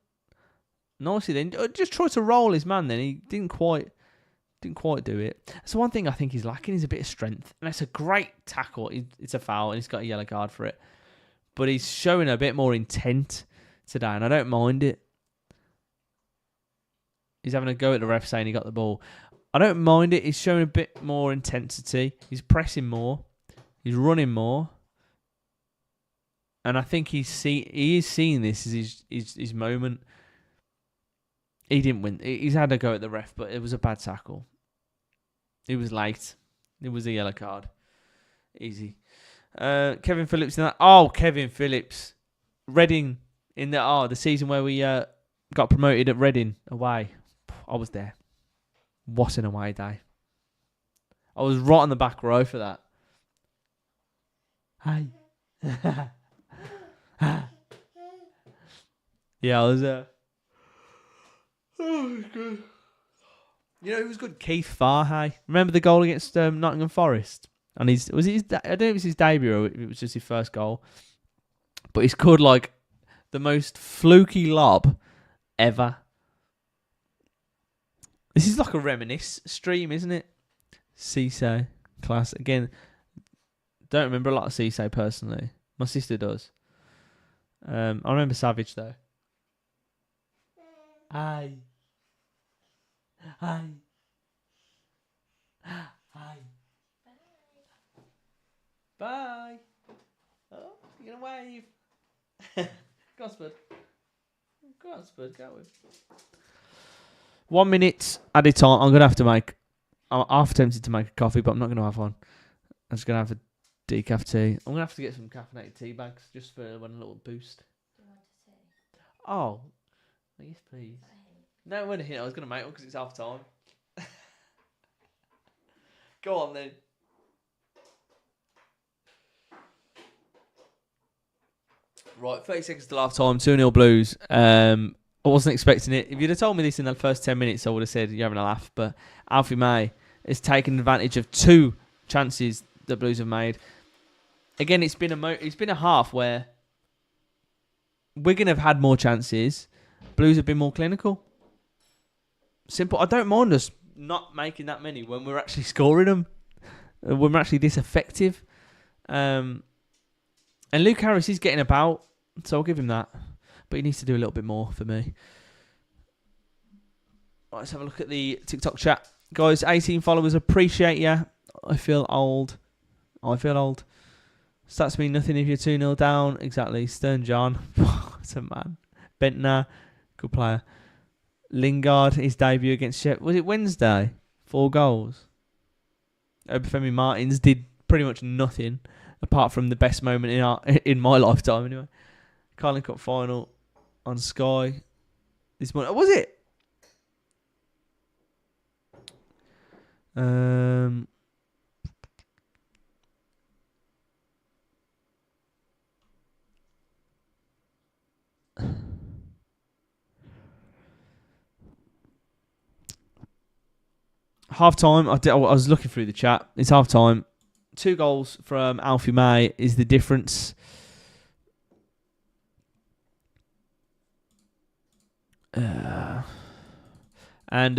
nicely then. Just tried to roll his man then. He didn't quite do it. So one thing I think he's lacking is a bit of strength. And that's a great tackle. It's a foul and he's got a yellow card for it. But he's showing a bit more intent today and I don't mind it. He's having a go at the ref saying he got the ball. I don't mind it. He's showing a bit more intensity. He's pressing more. He's running more. And I think he is seeing this as his moment. He didn't win. He's had a go at the ref, but it was a bad tackle. It was late. It was a yellow card. Easy. Kevin Phillips in that. Oh, Kevin Phillips. Reading in the season where we got promoted at Reading away. I was there. What an away day. I was right on the back row for that. Hi. Yeah, I was there. Oh, good. You know who was good? Keith Farhay. Remember the goal against Nottingham Forest? And I don't know if it was his debut or it was just his first goal. But he scored like the most fluky lob ever. This is like a reminisce stream, isn't it? Cisse. Class. Again, don't remember a lot of Cisse personally. My sister does. I remember Savage though. Hi. Bye. Oh, you're gonna wave. Go on, Spud. Go with. 1 minute at a time. I'm gonna have to make. I'm half tempted to make a coffee, but I'm not gonna have one. I'm just gonna have a decaf tea. I'm gonna have to get some caffeinated tea bags just for one little boost. Do you want a tea? Oh, yes, please. No, when I was gonna make one because it's half time. Go on then. Right, 30 seconds till half time. 2-0 Blues. I wasn't expecting it. If you'd have told me this in the first 10 minutes, I would have said you're having a laugh. But Alfie May has taken advantage of 2 chances the Blues have made. Again, it's been a half where Wigan have had more chances. Blues have been more clinical. Simple. I don't mind us not making that many when we're actually scoring them. When we're actually this effective. And Luke Harris is getting about, so I'll give him that. But he needs to do a little bit more for me. Right, let's have a look at the TikTok chat. Guys, 18 followers, appreciate ya. I feel old. Stats mean nothing if you're 2-0 down. Exactly. Stern John. That's a man. Bentner, good player. Lingard, his debut against Sheffield. Was it Wednesday? 4 goals. Obafemi Martins did pretty much nothing apart from the best moment in my lifetime anyway. Carling Cup final on Sky this morning. Was it? Half time. I was looking through the chat. It's half time. 2 goals from Alfie May is the difference. And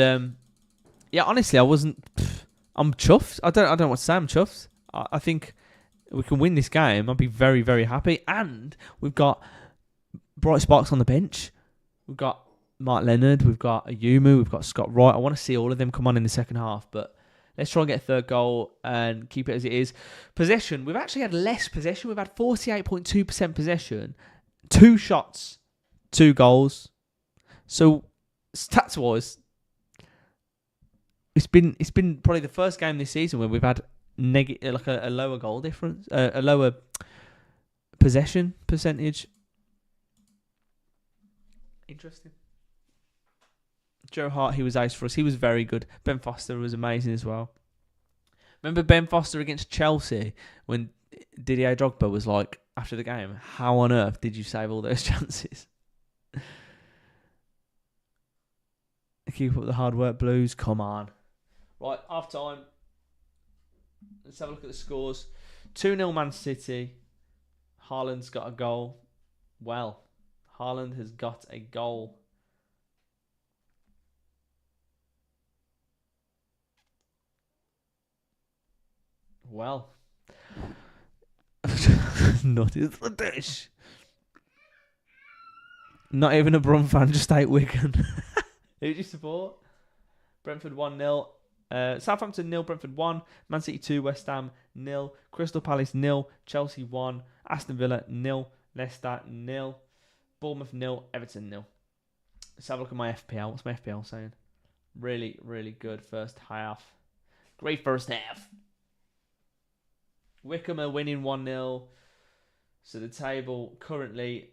yeah, honestly, I'm chuffed. I don't know what to say. I'm chuffed. I think we can win this game. I'll be very, very happy. And we've got bright sparks on the bench. We've got Mark Leonard. We've got Ayumu. We've got Scott Wright. I want to see all of them come on in the second half. But let's try and get a third goal and keep it as it is. Possession. We've actually had less possession. We've had 48.2% possession. 2 shots, 2 goals. So stats-wise, it's been probably the first game this season where we've had a lower goal difference, a lower possession percentage. Interesting. Joe Hart, he was ace for us. He was very good. Ben Foster was amazing as well. Remember Ben Foster against Chelsea when Didier Drogba was like, after the game, how on earth did you save all those chances? Keep up the hard work, Blues. Come on. Right, half time. Let's have a look at the scores. 2-0 Man City. Haaland's got a goal. Well, Haaland has got a goal. Well. Not in the dish. Not even a Brum fan, just 8 Wigan. Who do you support? Brentford 1-0. Southampton 0, Brentford 1. Man City 2, West Ham 0. Crystal Palace 0. Chelsea 1. Aston Villa 0. Leicester 0. Bournemouth 0. Everton 0. Let's have a look at my FPL. What's my FPL saying? Really, really good first half. Great first half. Wickham are winning 1-0. So the table currently,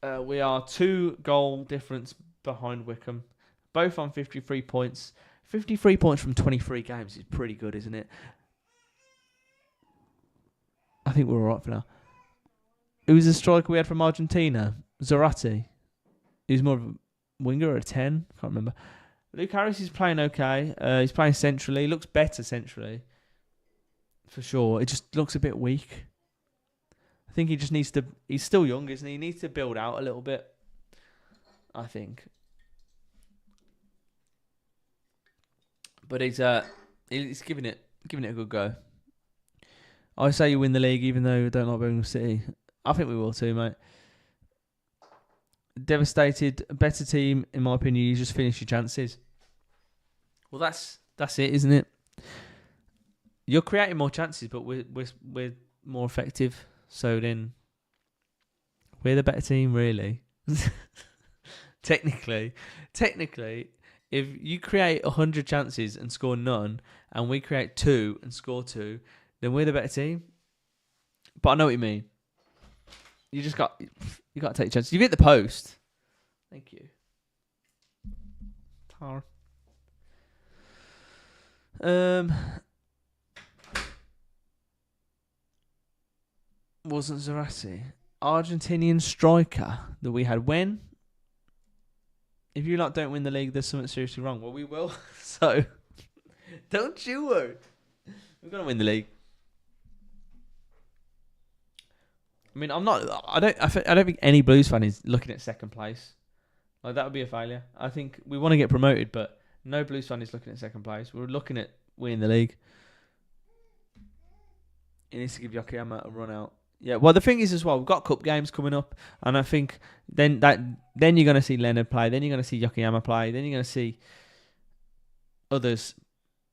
we are 2 goal difference behind Wickham. Both on 53 points. 53 points from 23 games is pretty good, isn't it? I think we're alright for now. Who was the striker we had from Argentina? Zarate. He was more of a winger or a 10. Can't remember. Luke Harris is playing okay. He's playing centrally. He looks better centrally. For sure. It just looks a bit weak. I think he just needs to... He's still young, isn't he? He needs to build out a little bit. I think. But he's giving it a good go. I say you win the league, even though I don't like Birmingham City. I think we will too, mate. Devastated, a better team, in my opinion. You just finish your chances. Well, that's it, isn't it? You're creating more chances, but we're more effective. So then, we're the better team, really. Technically, if you create 100 chances and score none, and we create 2 and score 2, then we're the better team. But I know what you mean. You got to take chances. You've hit the post. Thank you. Tar. Wasn't Zarate Argentinian striker that we had when? If you don't win the league, there's something seriously wrong. Well, we will. So, don't you worry. We're gonna win the league. I mean, I don't think any Blues fan is looking at second place. Like, that would be a failure. I think we want to get promoted, but no Blues fan is looking at second place. We're looking at winning the league. He needs to give Yokoyama a run out. Yeah, well, the thing is as well, we've got cup games coming up, and I think then you're going to see Leonard play, then you're going to see Yokoyama play, then you're going to see others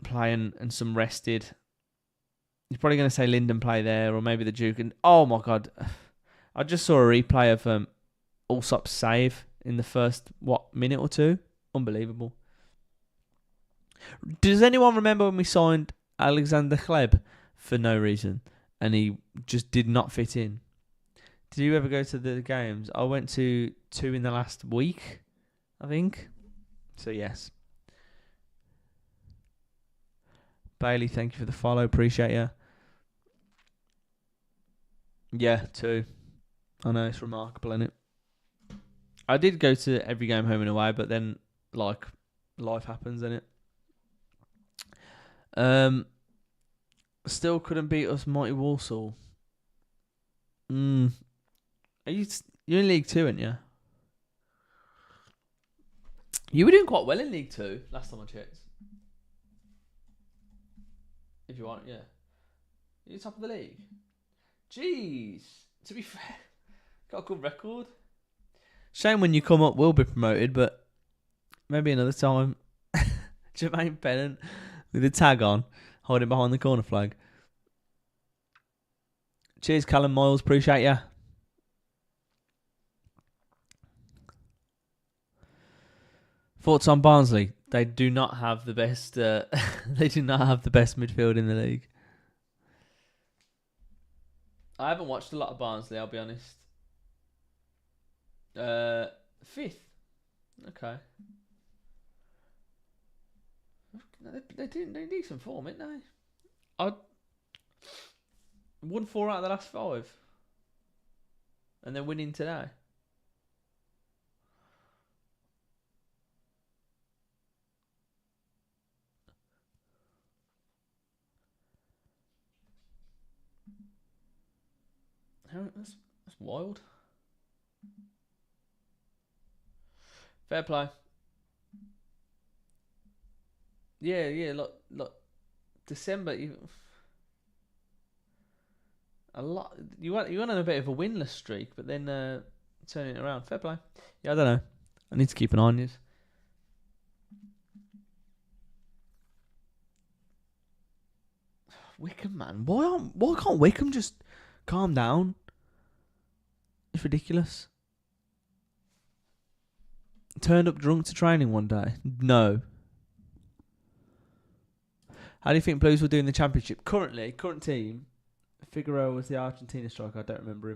play and some rested. You're probably going to say Linden play there, or maybe the Duke. And oh my God, I just saw a replay of Allsop's save in the first minute or 2. Unbelievable. Does anyone remember when we signed Alexander Kleb for no reason? And he just did not fit in. Did you ever go to the games? I went to 2 in the last week, I think. So, yes. Bailey, thank you for the follow. Appreciate you. Yeah, 2. I know, it's remarkable, isn't it? I did go to every game home and away, but then, life happens, innit? Still couldn't beat us, Mighty Walsall. You're in League 2, aren't you? You were doing quite well in League 2 last time I checked. If you want, yeah. You're top of the league. Jeez. To be fair, got a good record. Shame when you come up will be promoted, but maybe another time. Jermaine Pennant with a tag on, hiding behind the corner flag. Cheers, Callum Miles. Appreciate ya. Thoughts on Barnsley? They do not have the best. They do not have the best midfield in the league. I haven't watched a lot of Barnsley. I'll be honest. 5th. Okay. They're decent form, aren't they? I won 4 out of the last 5, and they're winning today. That's wild. Fair play. Yeah. Look. December. A lot. You went on a bit of a winless streak, but then turning it around. Fair play. Yeah, I don't know. I need to keep an eye on you. Wickham, man. Why can't Wickham just calm down? It's ridiculous. Turned up drunk to training one day. No. How do you think Blues will do in the Championship? Current team, Figueroa was the Argentina striker. I don't remember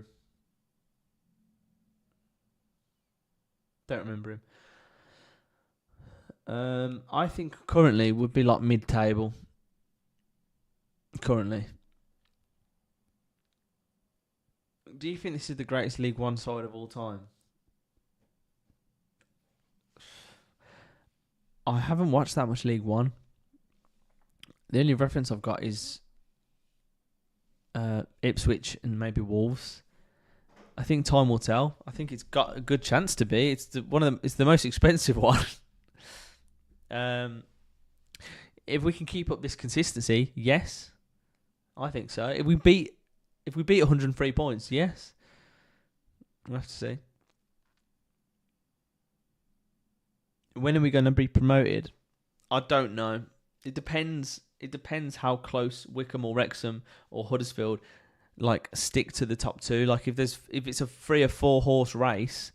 him. I think currently would be like mid-table. Currently. Do you think this is the greatest League One side of all time? I haven't watched that much League One. The only reference I've got is Ipswich and maybe Wolves. I think time will tell. I think it's got a good chance to be. It's the most expensive one. If we can keep up this consistency, yes, I think so. If we beat 103 points, yes. We'll have to see. When are we going to be promoted? I don't know. It depends. It depends how close Wickham or Wrexham or Huddersfield stick to the top 2. Like if it's a 3 or 4 horse race,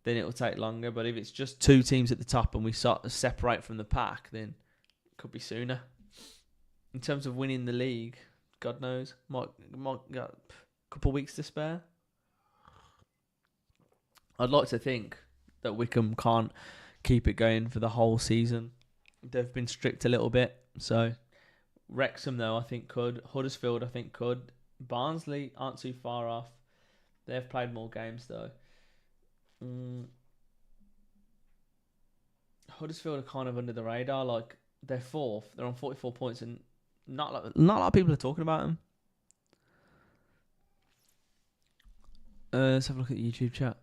then it will take longer. But if it's just 2 teams at the top and we sort of separate from the pack, then it could be sooner. In terms of winning the league, God knows, might got a couple of weeks to spare. I'd like to think that Wickham can't keep it going for the whole season. They've been strict a little bit. So Wrexham, though, I think could. Huddersfield, I think could. Barnsley aren't too far off. They've played more games, though. Huddersfield are kind of under the radar. Like, they're 4th. They're on 44 points, and not a lot of people are talking about them. Let's have a look at the YouTube chat.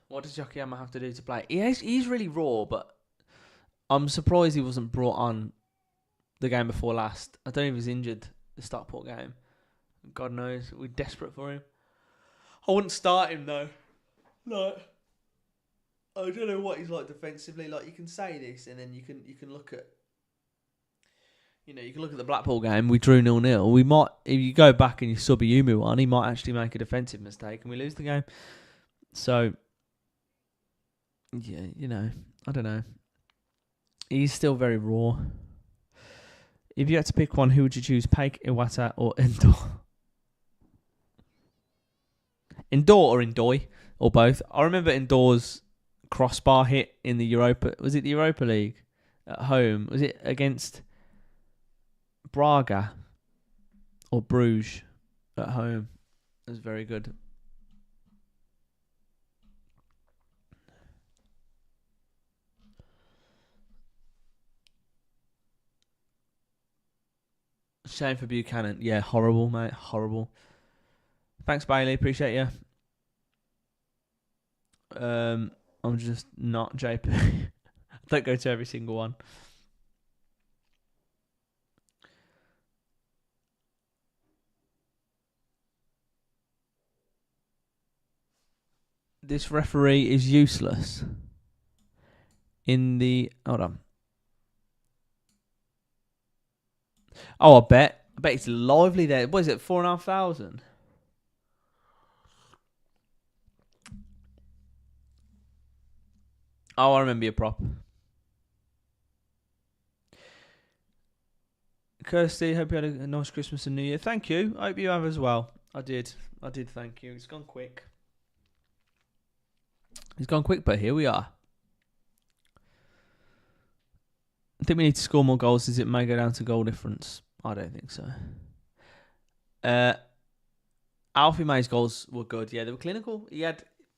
What does Yokoyama have to do to play? He's really raw, but I'm surprised he wasn't brought on the game before last. I don't know if he's injured the Stockport game. God knows. We're desperate for him. I wouldn't start him, though. I don't know what he's like defensively. Like, you can say this, and then you can look at... You can look at the Blackpool game. We drew 0-0. We might... If you go back and you sub Yumu on, he might actually make a defensive mistake, and we lose the game. So... Yeah, I don't know. He's still very raw. If you had to pick one, who would you choose? Paik, Iwata, or Endor? Endor or Endoy, or both. I remember Endor's crossbar hit in the Europa. Was it the Europa League at home? Was it against Braga or Bruges at home? It was very good. Shame for Buchanan. Yeah, horrible, mate. Horrible. Thanks, Bailey. Appreciate you. I'm just not JP. I don't go to every single one. This referee is useless. Hold on. Oh, I bet it's lively there. What is it? 4,500. Oh, I remember your prop. Kirsty, hope you had a nice Christmas and New Year. Thank you. I hope you have as well. I did. Thank you. It's gone quick. But here we are. I think we need to score more goals. It may go down to goal difference. I don't think so. Alfie May's goals were good. Yeah, they were clinical. He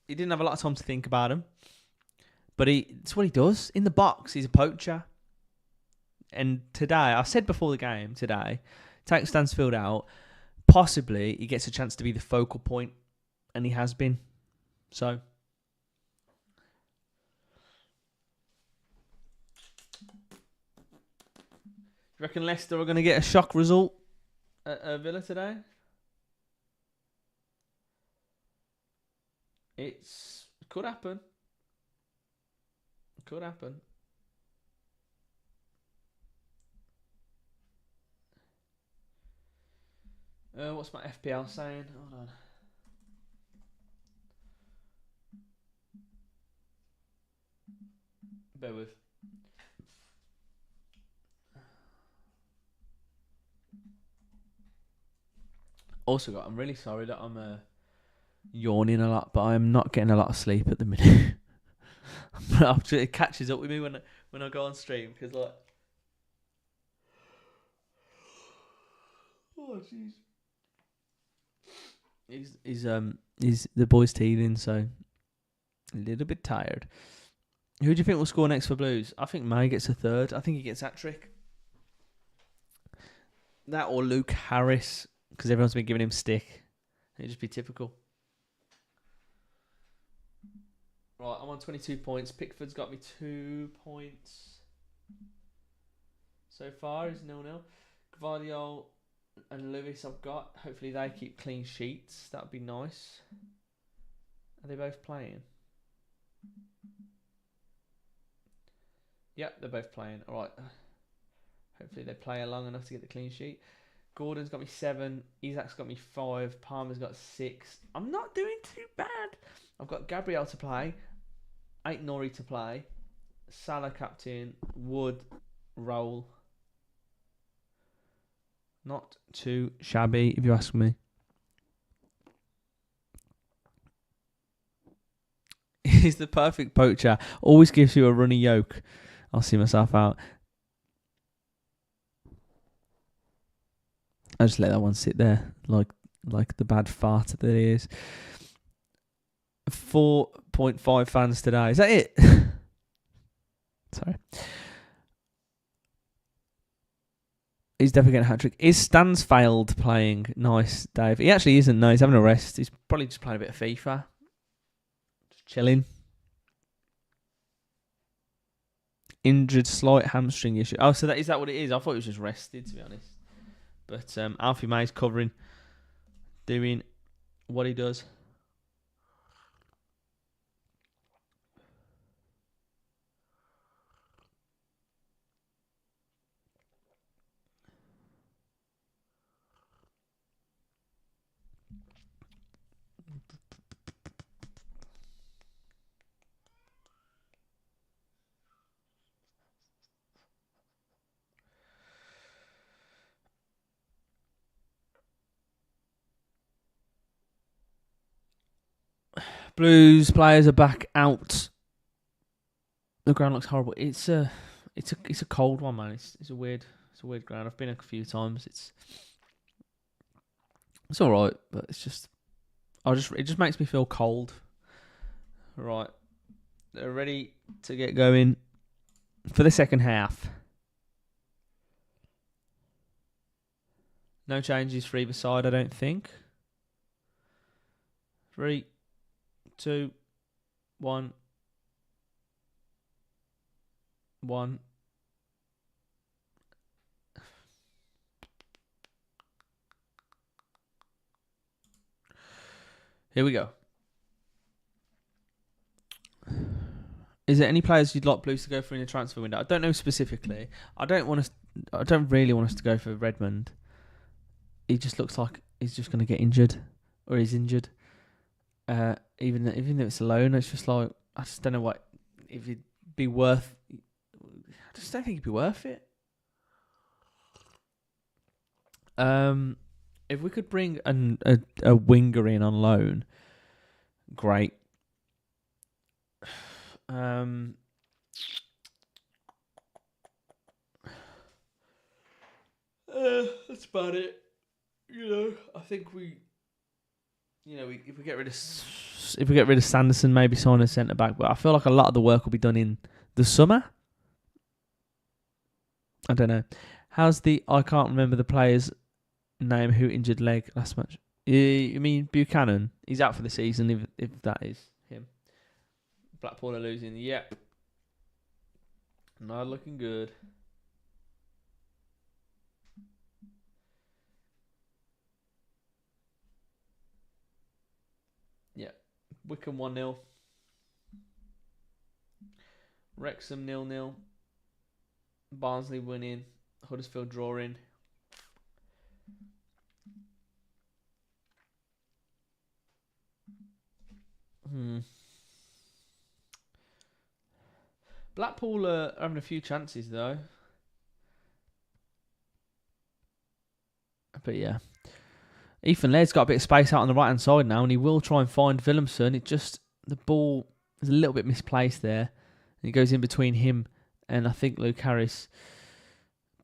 didn't have a lot of time to think about them. But it's what he does. In the box, he's a poacher. And today, I said before the game, take Stansfield out, possibly he gets a chance to be the focal point. And he has been. So... you reckon Leicester are going to get a shock result at Villa today? It could happen. What's my FPL saying? Hold on. Bear with. Also, I'm really sorry that I'm yawning a lot, but I'm not getting a lot of sleep at the minute. It catches up with me when I go on stream because like, oh jeez, he's the boy's teething, so a little bit tired. Who do you think will score next for Blues? I think May gets a third. I think he gets hat-trick. That or Luke Harris. Because everyone's been giving him stick. It'd just be typical. Right, I'm on 22 points. Pickford's got me 2 points. So far, is 0-0. Gvardiol and Lewis I've got. Hopefully they keep clean sheets. That would be nice. Are they both playing? Yep, they're both playing. Alright. Hopefully they play along enough to get the clean sheet. Gordon's got me 7. Isak's got me 5. Palmer's got 6. I'm not doing too bad. I've got Gabriel to play. Ait Nori to play. Salah captain. Wood. Roll. Not too shabby, if you ask me. He's the perfect poacher. Always gives you a runny yolk. I'll see myself out. I just let that one sit there, like the bad fart that it is. 4.5 fans today. Is that it? Sorry. He's definitely getting a hat-trick. Is Stansfield playing? Nice, Dave. He actually isn't. No, he's having a rest. He's probably just playing a bit of FIFA. Just chilling. Injured, slight hamstring issue. Oh, so is that what it is? I thought he was just rested, to be honest. But Alfie May's covering, doing what he does. Blues players are back out. The ground looks horrible. It's a cold one, man. It's a weird ground. I've been a few times. It's all right, but it's just it just makes me feel cold. Right, they're ready to get going for the second half. No changes for either side, I don't think. 3, 2, 1. Here we go. Is there any players you'd like Blues to go for in the transfer window? I don't know specifically. I don't really want us to go for Redmond. He just looks like he's just going to get injured, or he's injured. Even if it's a loan, it's just like, I just don't know if it'd be worth. I just don't think it'd be worth it. If we could bring a winger in on loan, great. That's about it. I think if we get rid of Sanderson, maybe sign a centre back. But I feel like a lot of the work will be done in the summer. I don't know. I can't remember the player's name who injured leg last match. You mean Buchanan? He's out for the season if that is him. Blackpool are losing. Yep. Not looking good. Yeah. Wickham 1-0. Wrexham 0-0. Barnsley winning. Huddersfield drawing. Blackpool are having a few chances though. But yeah. Ethan Laird's got a bit of space out on the right hand side now, and he will try and find Willemsen. The ball is a little bit misplaced there. And it goes in between him and I think Luke Harris.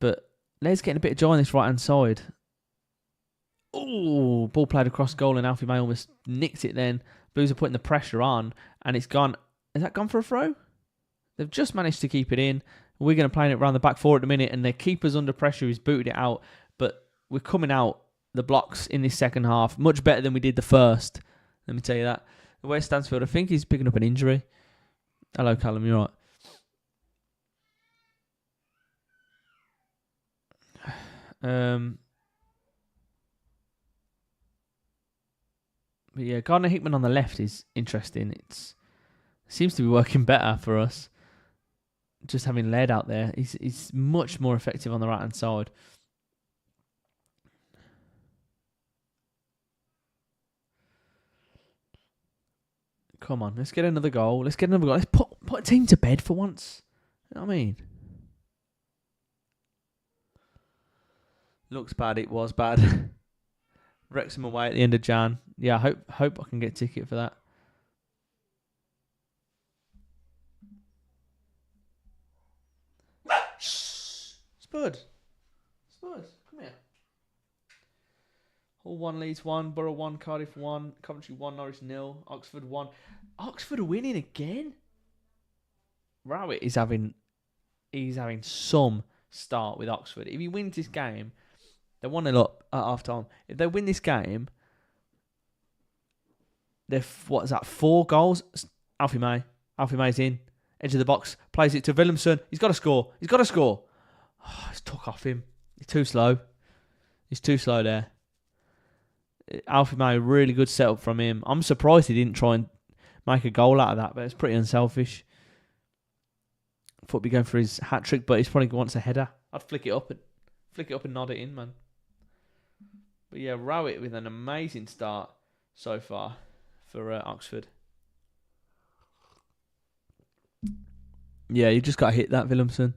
But Laird's getting a bit of joy on this right hand side. Oh, ball played across goal and Alfie May almost nicked it then. Blues are putting the pressure on and it's gone. Has that gone for a throw? They've just managed to keep it in. We're going to play it around the back four at the minute and their keeper's under pressure. He's booted it out. But we're coming out the blocks in this second half much better than we did the first. Let me tell you that. The way Stansfield, I think he's picking up an injury. Hello, Callum, you're right. But yeah, Gardner Hickman on the left is interesting. It seems to be working better for us. Just having Laird out there, he's much more effective on the right hand side. Come on, let's get another goal. Let's put a team to bed for once. You know what I mean? Looks bad. It was bad. Wrexham away at the end of Jan. Yeah, I hope I can get a ticket for that. Spud, come here. Hull 1, Leeds 1, Borough 1, Cardiff 1, Coventry 1, Norwich 0, Oxford 1. Oxford are winning again. Rowett is having some start with Oxford. If he wins this game, they're 1-0 up at half time. If they win this game, they're 4 goals. Alfie May's in. Edge of the box. Plays it to Willemsen. He's got to score. Oh, it's took off him. He's too slow. There. Alfie May, really good setup from him. I'm surprised he didn't try and make a goal out of that, but it's pretty unselfish. Thought he'd be going for his hat trick, but he probably wants a header. I'd flick it up and nod it in, man. But yeah, Rowett with an amazing start so far for Oxford. Yeah, you just got to hit that, Willemsen.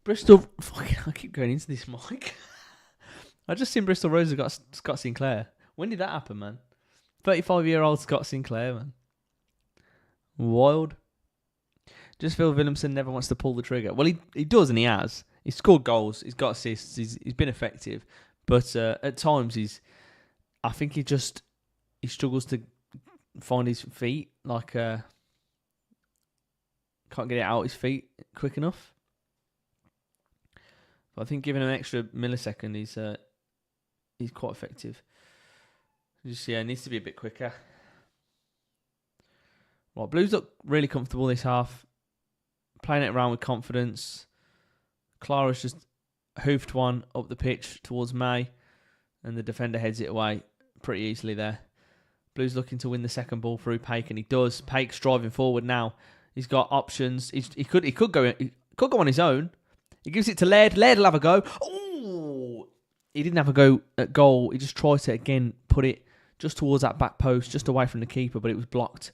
Bristol, I keep going into this mic. I just seen Bristol Rovers have got Scott Sinclair. When did that happen, man? 35-year-old Scott Sinclair, man. Wild. Just feel Williamson never wants to pull the trigger. Well, he does, and he has. He's scored goals. He's got assists. He's been effective, but at times I think he struggles to find his feet. Like can't get it out his feet quick enough. But I think giving him an extra millisecond, he's quite effective. Just needs to be a bit quicker. Well, Blues look really comfortable this half. Playing it around with confidence. Clara's just hoofed one up the pitch towards May, and the defender heads it away pretty easily there. Blues looking to win the second ball through Paik, and he does. Paik's driving forward now. He's got options. He could go on his own. He gives it to Laird. Laird will have a go. Oh, he didn't have a go at goal. He just tried to again put it just towards that back post, just away from the keeper, but it was blocked.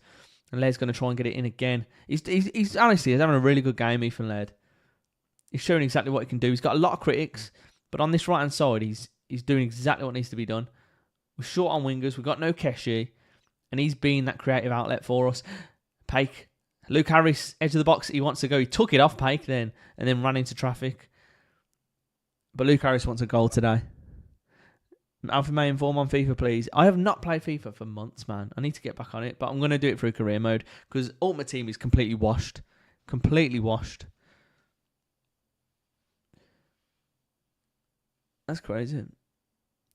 And Laird's going to try and get it in again. He's honestly having a really good game, Ethan Laird. He's showing exactly what he can do. He's got a lot of critics, but on this right-hand side, he's doing exactly what needs to be done. We're short on wingers. We've got no Keshi, and he's been that creative outlet for us. Paik, Luke Harris, edge of the box. He wants to go. He took it off Paik then, and then ran into traffic. But Luke Harris wants a goal today. Alfie May, inform on FIFA, please. I have not played FIFA for months, man. I need to get back on it, but I'm going to do it through career mode because Ultimate Team is completely washed. Completely washed. That's crazy.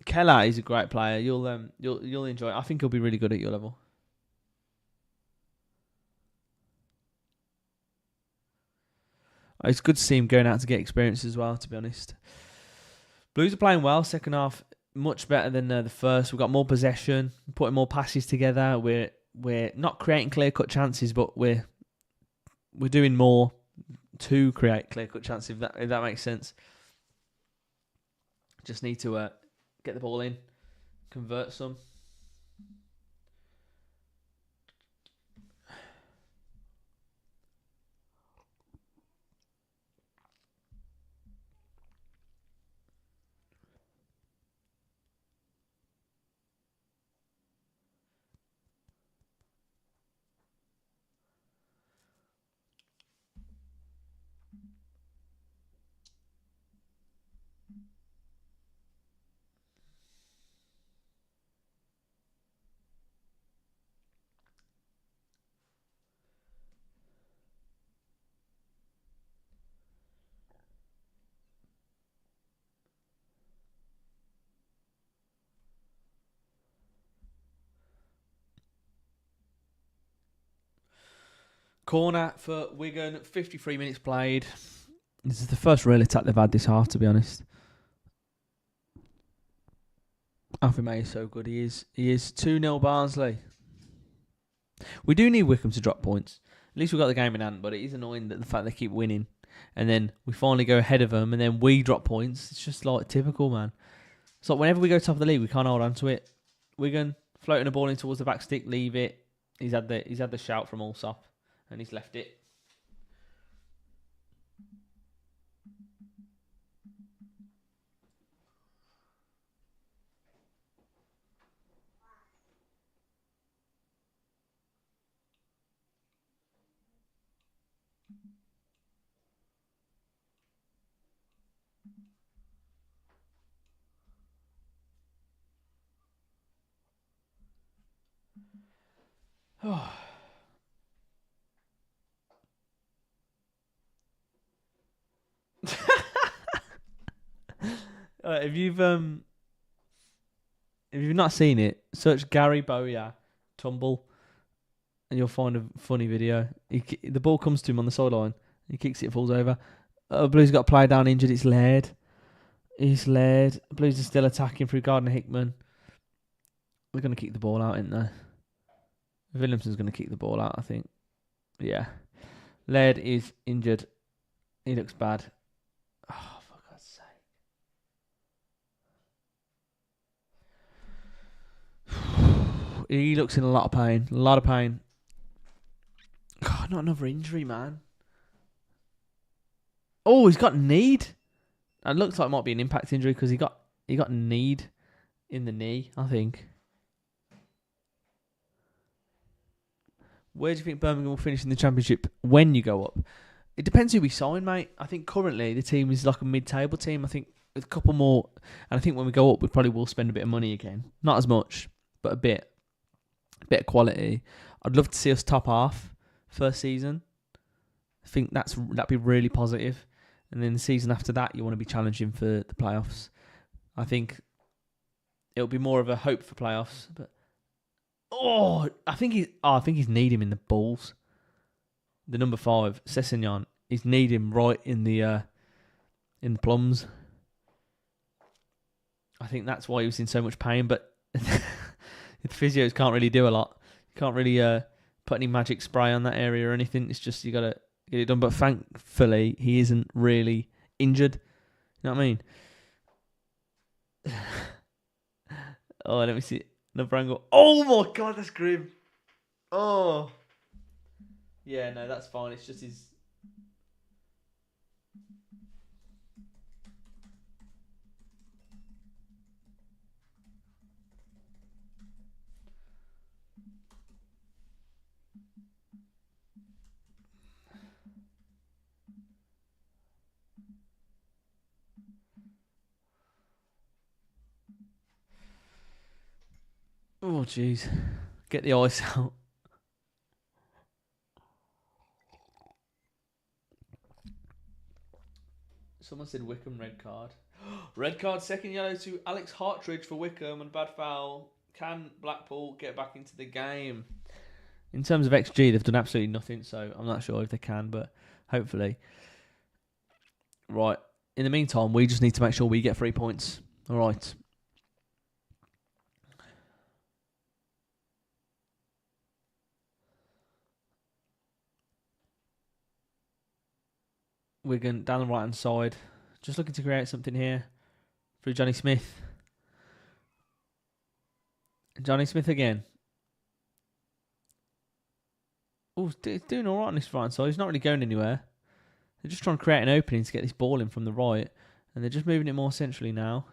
Keller is a great player. You'll enjoy it. I think he'll be really good at your level. It's good to see him going out to get experience as well, to be honest. Blues are playing well. Second half, much better than the first. We've got more possession, putting more passes together. We're not creating clear-cut chances, but we're doing more to create clear-cut chances, if that makes sense. Just need to get the ball in, convert some. Corner for Wigan, 53 minutes played. This is the first real attack they've had this half, to be honest. Alfie May is so good. He is 2-0 Barnsley. We do need Wickham to drop points. At least we've got the game in hand, but it is annoying that the fact they keep winning. And then we finally go ahead of them, and then we drop points. It's just like typical, man. It's like whenever we go top of the league, we can't hold on to it. Wigan floating the ball in towards the back stick, leave it. He's had the shout from Allsop. And he's left it. Oh. If you've not seen it, search Gary Bowyer tumble, and you'll find a funny video. The ball comes to him on the sideline. He kicks it, falls over. Blues got a player down injured. It's Laird. Blues are still attacking through Gardner Hickman. They're going to kick the ball out, aren't they? Williamson's going to kick the ball out, I think. Yeah. Laird is injured. He looks bad. Oh, for God's sake. He looks in a lot of pain. A lot of pain. God, not another injury, man. Oh, he's got kneed. It looks like it might be an impact injury because he got kneed in the knee, I think. Where do you think Birmingham will finish in the Championship when you go up? It depends who we sign, mate. I think currently the team is like a mid-table team. I think with a couple more, and I think when we go up, we probably will spend a bit of money again. Not as much, but a bit of quality. I'd love to see us top half first season. I think that'd be really positive. And then the season after that, you want to be challenging for the playoffs. I think it'll be more of a hope for playoffs. But I think he's need him in the balls. The number 5, Sessegnon, he's need him right in the plums. I think that's why he was in so much pain. But the physios can't really do a lot. You can't really put any magic spray on that area or anything. It's just you gotta get it done. But thankfully, he isn't really injured. You know what I mean? Oh, let me see another angle. Oh my god, that's grim. Oh. Yeah, no, that's fine. It's just his. Oh, jeez. Get the ice out. Someone said Wickham red card. Red card, second yellow to Alex Hartridge for Wickham and bad foul. Can Blackpool get back into the game? In terms of XG, they've done absolutely nothing, so I'm not sure if they can, but hopefully. Right. In the meantime, we just need to make sure we get 3 points. All right. Wigan down the right hand side. Just looking to create something here through Johnny Smith. Johnny Smith again. Oh, he's doing all right on this right hand side. He's not really going anywhere. They're just trying to create an opening to get this ball in from the right. And they're just moving it more centrally now.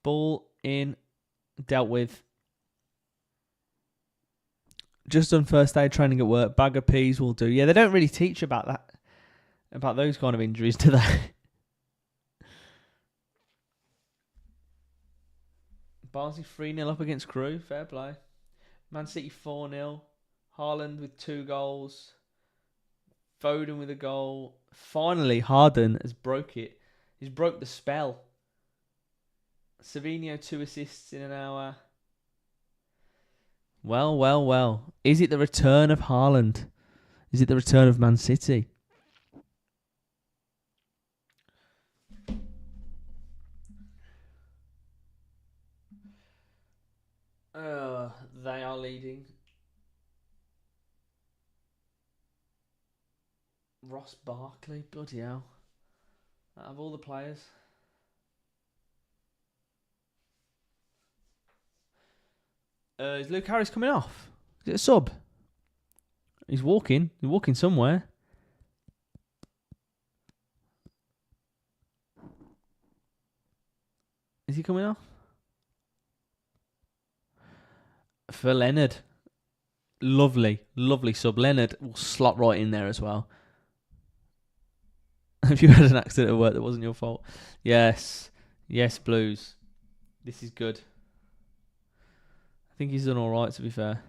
Ball in. Dealt with. Just done first aid training at work. Bag of peas will do. Yeah, they don't really teach about that. About those kind of injuries, do they? Barnsley 3-0 up against Crewe. Fair play. Man City 4-0. Haaland with 2 goals. Foden with a goal. Finally, Harden has broke it. He's broke the spell. Savinho 2 assists in an hour. Well. Is it the return of Haaland? Is it the return of Man City? They are leading. Ross Barkley, bloody hell. Out of all the players. Is Luke Harris coming off? Is it a sub? He's walking. He's walking somewhere. Is he coming off? For Leonard. Lovely sub. Leonard will slot right in there as well. If you had an accident at work that wasn't your fault. Yes, Blues. This is good. I think he's done all right, to be fair.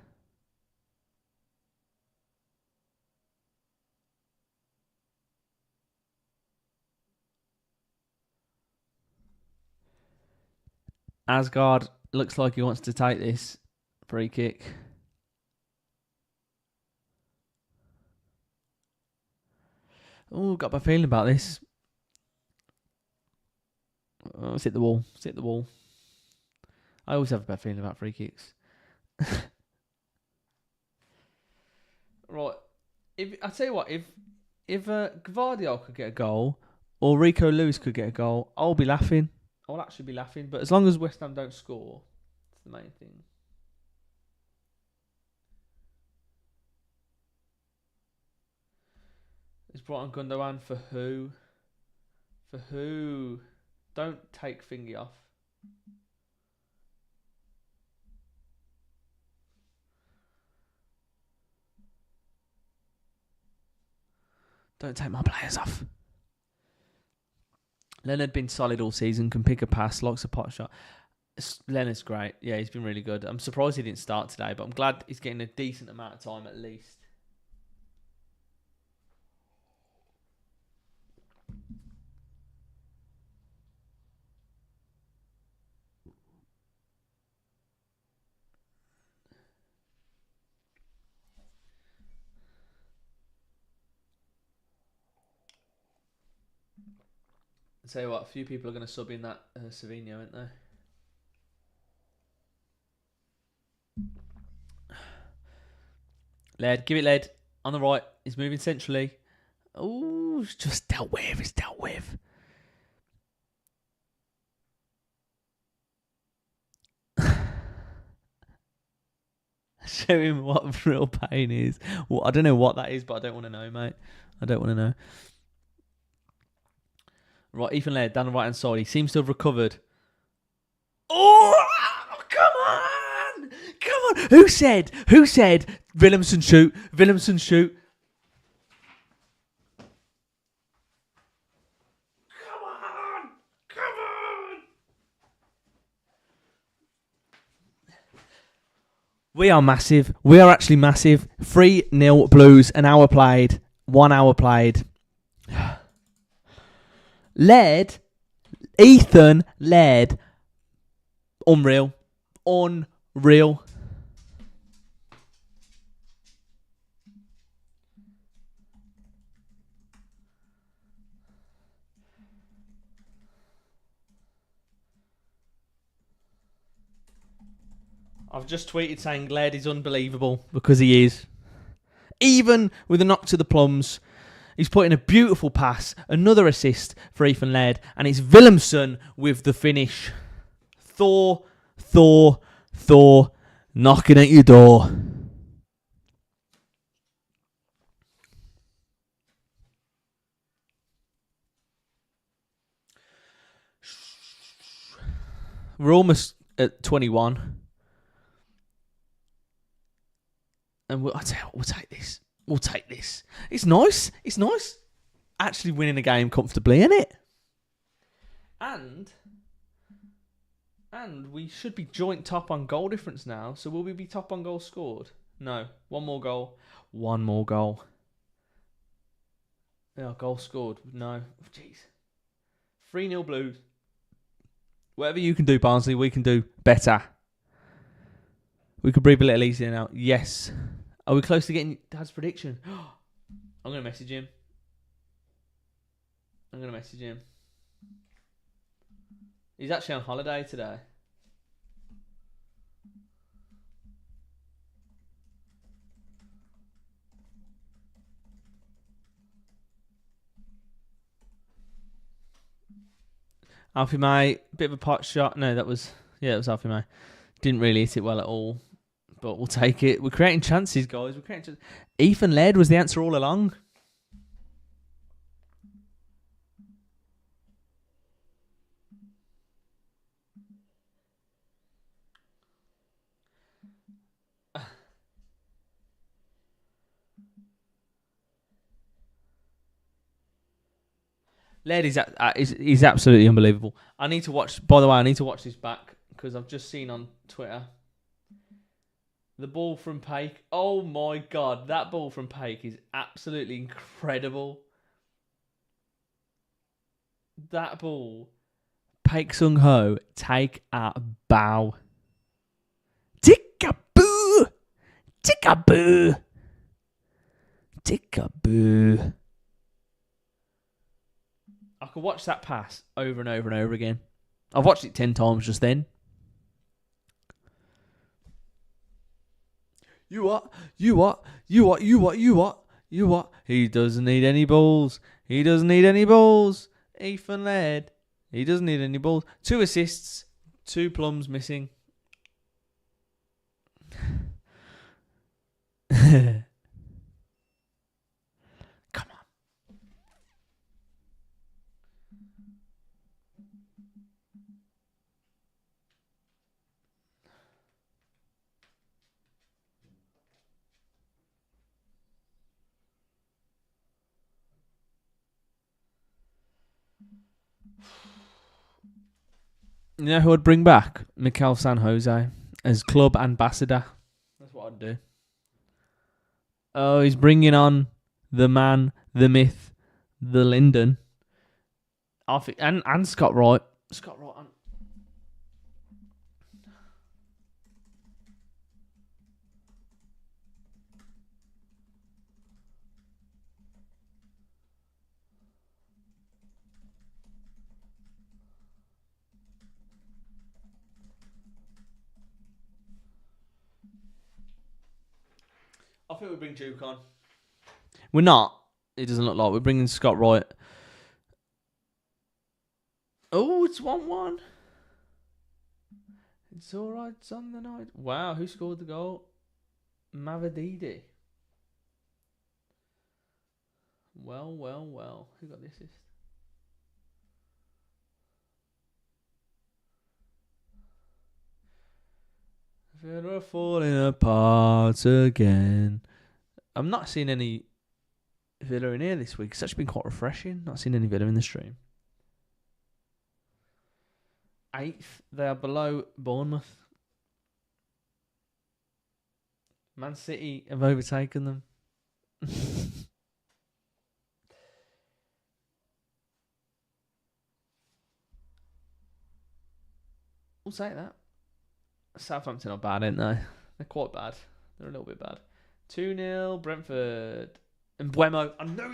Asgard looks like he wants to take this free kick. Oh, got my feeling about this. Oh, it's hit the wall. I always have a bad feeling about free kicks. Right. I tell you what, if Gvardiol could get a goal or Rico Lewis could get a goal, I'll be laughing. I'll actually be laughing. But as long as West Ham don't score, it's the main thing. Is Brighton Gundogan for who? For who? Don't take Thingy off. Don't take my players off. Leonard been solid all season, can pick a pass, likes a pot shot. Leonard's great. Yeah, he's been really good. I'm surprised he didn't start today, but I'm glad he's getting a decent amount of time at least. I'll tell you what, a few people are going to sub in that Savinho, aren't they? Led, give it Led. On the right, he's moving centrally. Oh, it's just dealt with. It's dealt with. Show him what real pain is. Well, I don't know what that is, but I don't want to know, mate. I don't want to know. Right, Ethan Laird down the right hand side. He seems to have recovered. Oh, come on! Come on! Who said? Williamson shoot. Williamson shoot. Come on! Come on! We are massive. We are actually massive. 3-0 Blues. An hour played. 1 hour played. Led, Ethan led. Unreal. Unreal. I've just tweeted saying Led is unbelievable because he is. Even with a knock to the plums, he's put in a beautiful pass, another assist for Ethan Laird, and it's Williamson with the finish. Thor, knocking at your door. We're almost at 21. And we'll take this. We'll take this. It's nice. It's nice. Actually winning a game comfortably, isn't it? And we should be joint top on goal difference now. So will we be top on goals scored? No. One more goal. Yeah, goal scored. No. Jeez. 3-0 Blues. Whatever you can do, Barnsley, we can do better. We could breathe a little easier now. Yes. Are we close to getting Dad's prediction? I'm going to message him. He's actually on holiday today. Alfie May, bit of a pot shot. No, it was Alfie May. Didn't really hit it well at all. But we'll take it. We're creating chances, guys. Ethan Laird was the answer all along. Laird is absolutely unbelievable. I need to watch. By the way, I need to watch this back because I've just seen on Twitter. The ball from Paik. Oh my God, that ball from Paik is absolutely incredible. That ball. Paik Sung Ho, take a bow. Tick-a-boo! Tick-a-boo! Tick-a-boo! I could watch that pass over and over and over again. I've watched it 10 times just then. You what? He doesn't need any balls. Ethan Laird. He doesn't need any balls. 2 assists. 2 plums missing. Come on. You know who I'd bring back? Mikel San Jose as club ambassador. That's what I'd do. Oh, he's bringing on the man, the myth, the Linden. Alfie and Scott Wright. Scott Wright. I think we bring Duke on. We're not. It doesn't look like we're bringing Scott Wright. Oh, it's 1-1. It's all right. It's on the night. Wow, who scored the goal? Mavadidi. Well. Who got the assist? Villa falling apart again. I'm not seeing any Villa in here this week. It's actually been quite refreshing. Not seeing any Villa in the stream. 8th. They are below Bournemouth. Man City have overtaken them. We'll say that. Southampton are bad, aren't they? They're quite bad. They're a little bit bad. 2-0, Brentford. And Mbeumo. I knew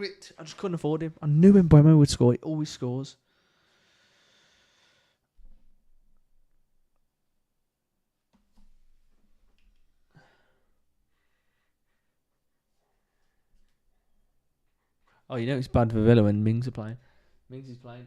it. I just couldn't afford him. I knew Mbeumo would score. He always scores. Oh, you know it's bad for Villa when Mings are playing. Mings is playing.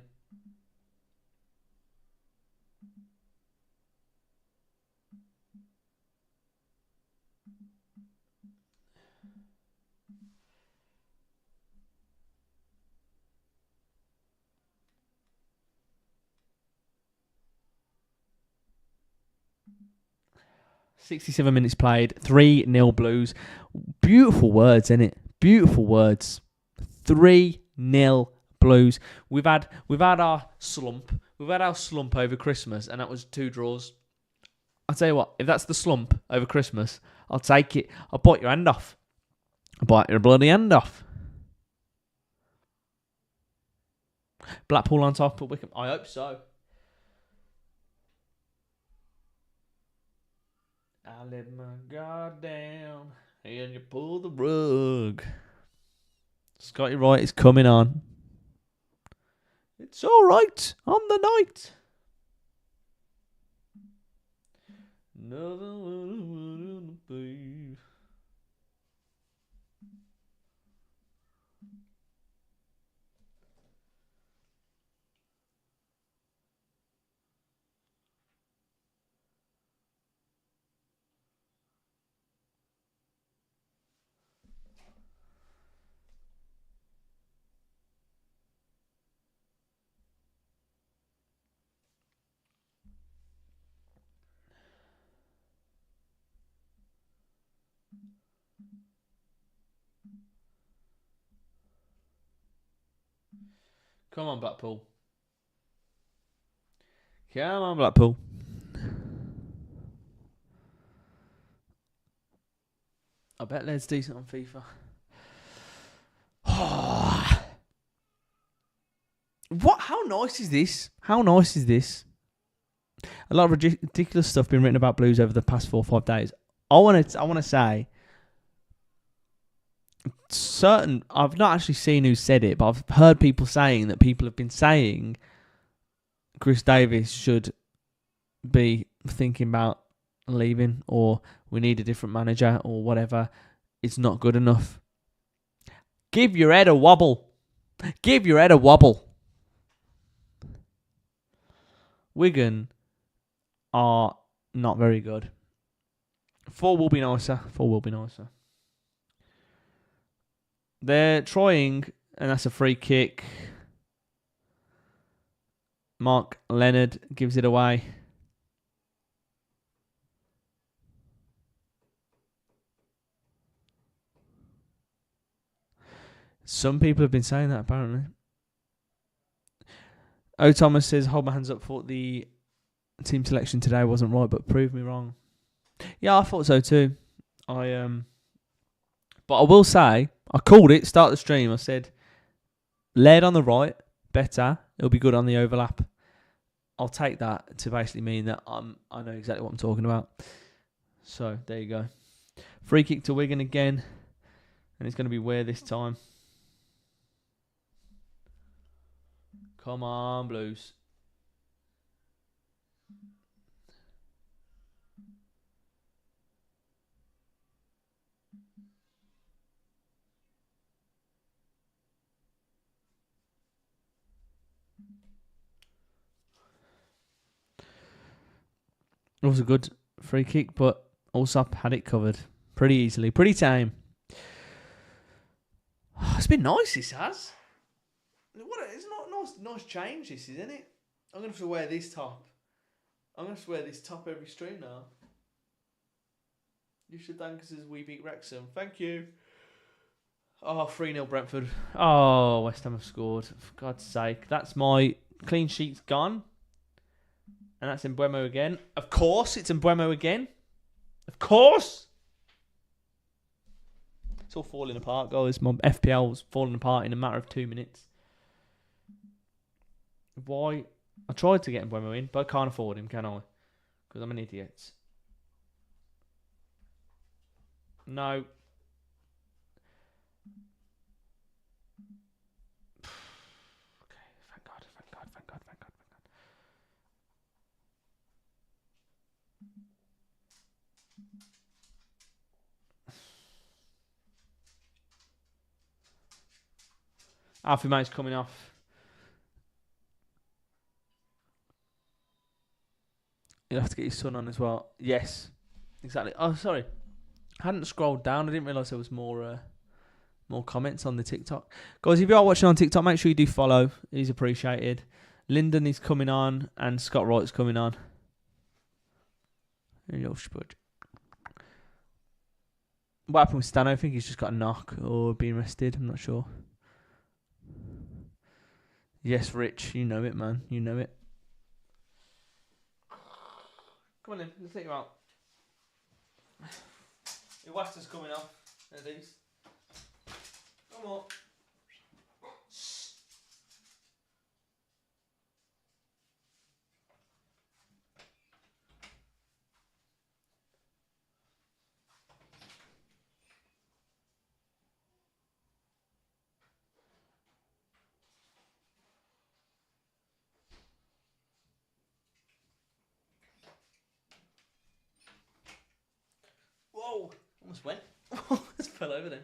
.67 minutes played. 3-0 Blues. Beautiful words, innit? Beautiful words. 3-0 Blues. We've had our slump. We've had our slump over Christmas, and that was 2 draws. I'll tell you what, if that's the slump over Christmas, I'll take it. I'll bite your hand off. I'll bite your bloody hand off. Blackpool on top of Wickham. I hope so. I let my guard down and you pull the rug. Scotty Wright is coming on. It's all right on the night. Another one, babe. Come on, Blackpool. Come on, Blackpool. I bet Led's decent on FIFA. What? How nice is this? How nice is this? A lot of ridiculous stuff been written about Blues over the past 4 or 5 days. I want to say, I've not actually seen who said it, but I've heard people saying that people have been saying Chris Davis should be thinking about leaving, or we need a different manager, or whatever. It's not good enough. Give your head a wobble. Give your head a wobble. Wigan are not very good. 4 will be nicer. 4 will be nicer. They're trying, and that's a free kick. Mark Leonard gives it away. Some people have been saying that, apparently. O. Thomas says, hold my hands up, thought the team selection today wasn't right, but proved me wrong. Yeah, I thought so too. But I will say, I called it, start the stream, I said, Laird on the right, better, it'll be good on the overlap. I'll take that to basically mean that I know exactly what I'm talking about. So, there you go. Free kick to Wigan again, and it's going to be Ware this time. Come on, Blues. It was a good free kick, but Allsop had it covered pretty easily. Pretty tame. It's been nice, this has. It's not nice change, this, isn't it? I'm going to have to wear this top. I'm going to have to wear this top every stream now. You should thank us as we beat Wrexham. Thank you. Oh, 3-0 Brentford. Oh, West Ham have scored. For God's sake. That's my clean sheet's gone. And that's Mbeumo again. Of course, it's Mbeumo again. Of course. It's all falling apart, guys. My FPL's falling apart in a matter of 2 minutes. Why? I tried to get Mbeumo in, but I can't afford him, can I? Because I'm an idiot. No. Okay, thank God. Alfie May's coming off. You'll have to get your son on as well. Yes, exactly. Oh, sorry. I hadn't scrolled down. I didn't realise there was more comments on the TikTok. Guys, if you are watching on TikTok, make sure you do follow. He's appreciated. Lyndon is coming on and Scott Wright's coming on. What happened with Stan? I think he's just got a knock or being rested. I'm not sure. Yes, Rich. You know it, man. You know it. Come on in. Let's take you out. Your water's coming off. There's these. Come on. Whoa. Almost went. Just fell over then.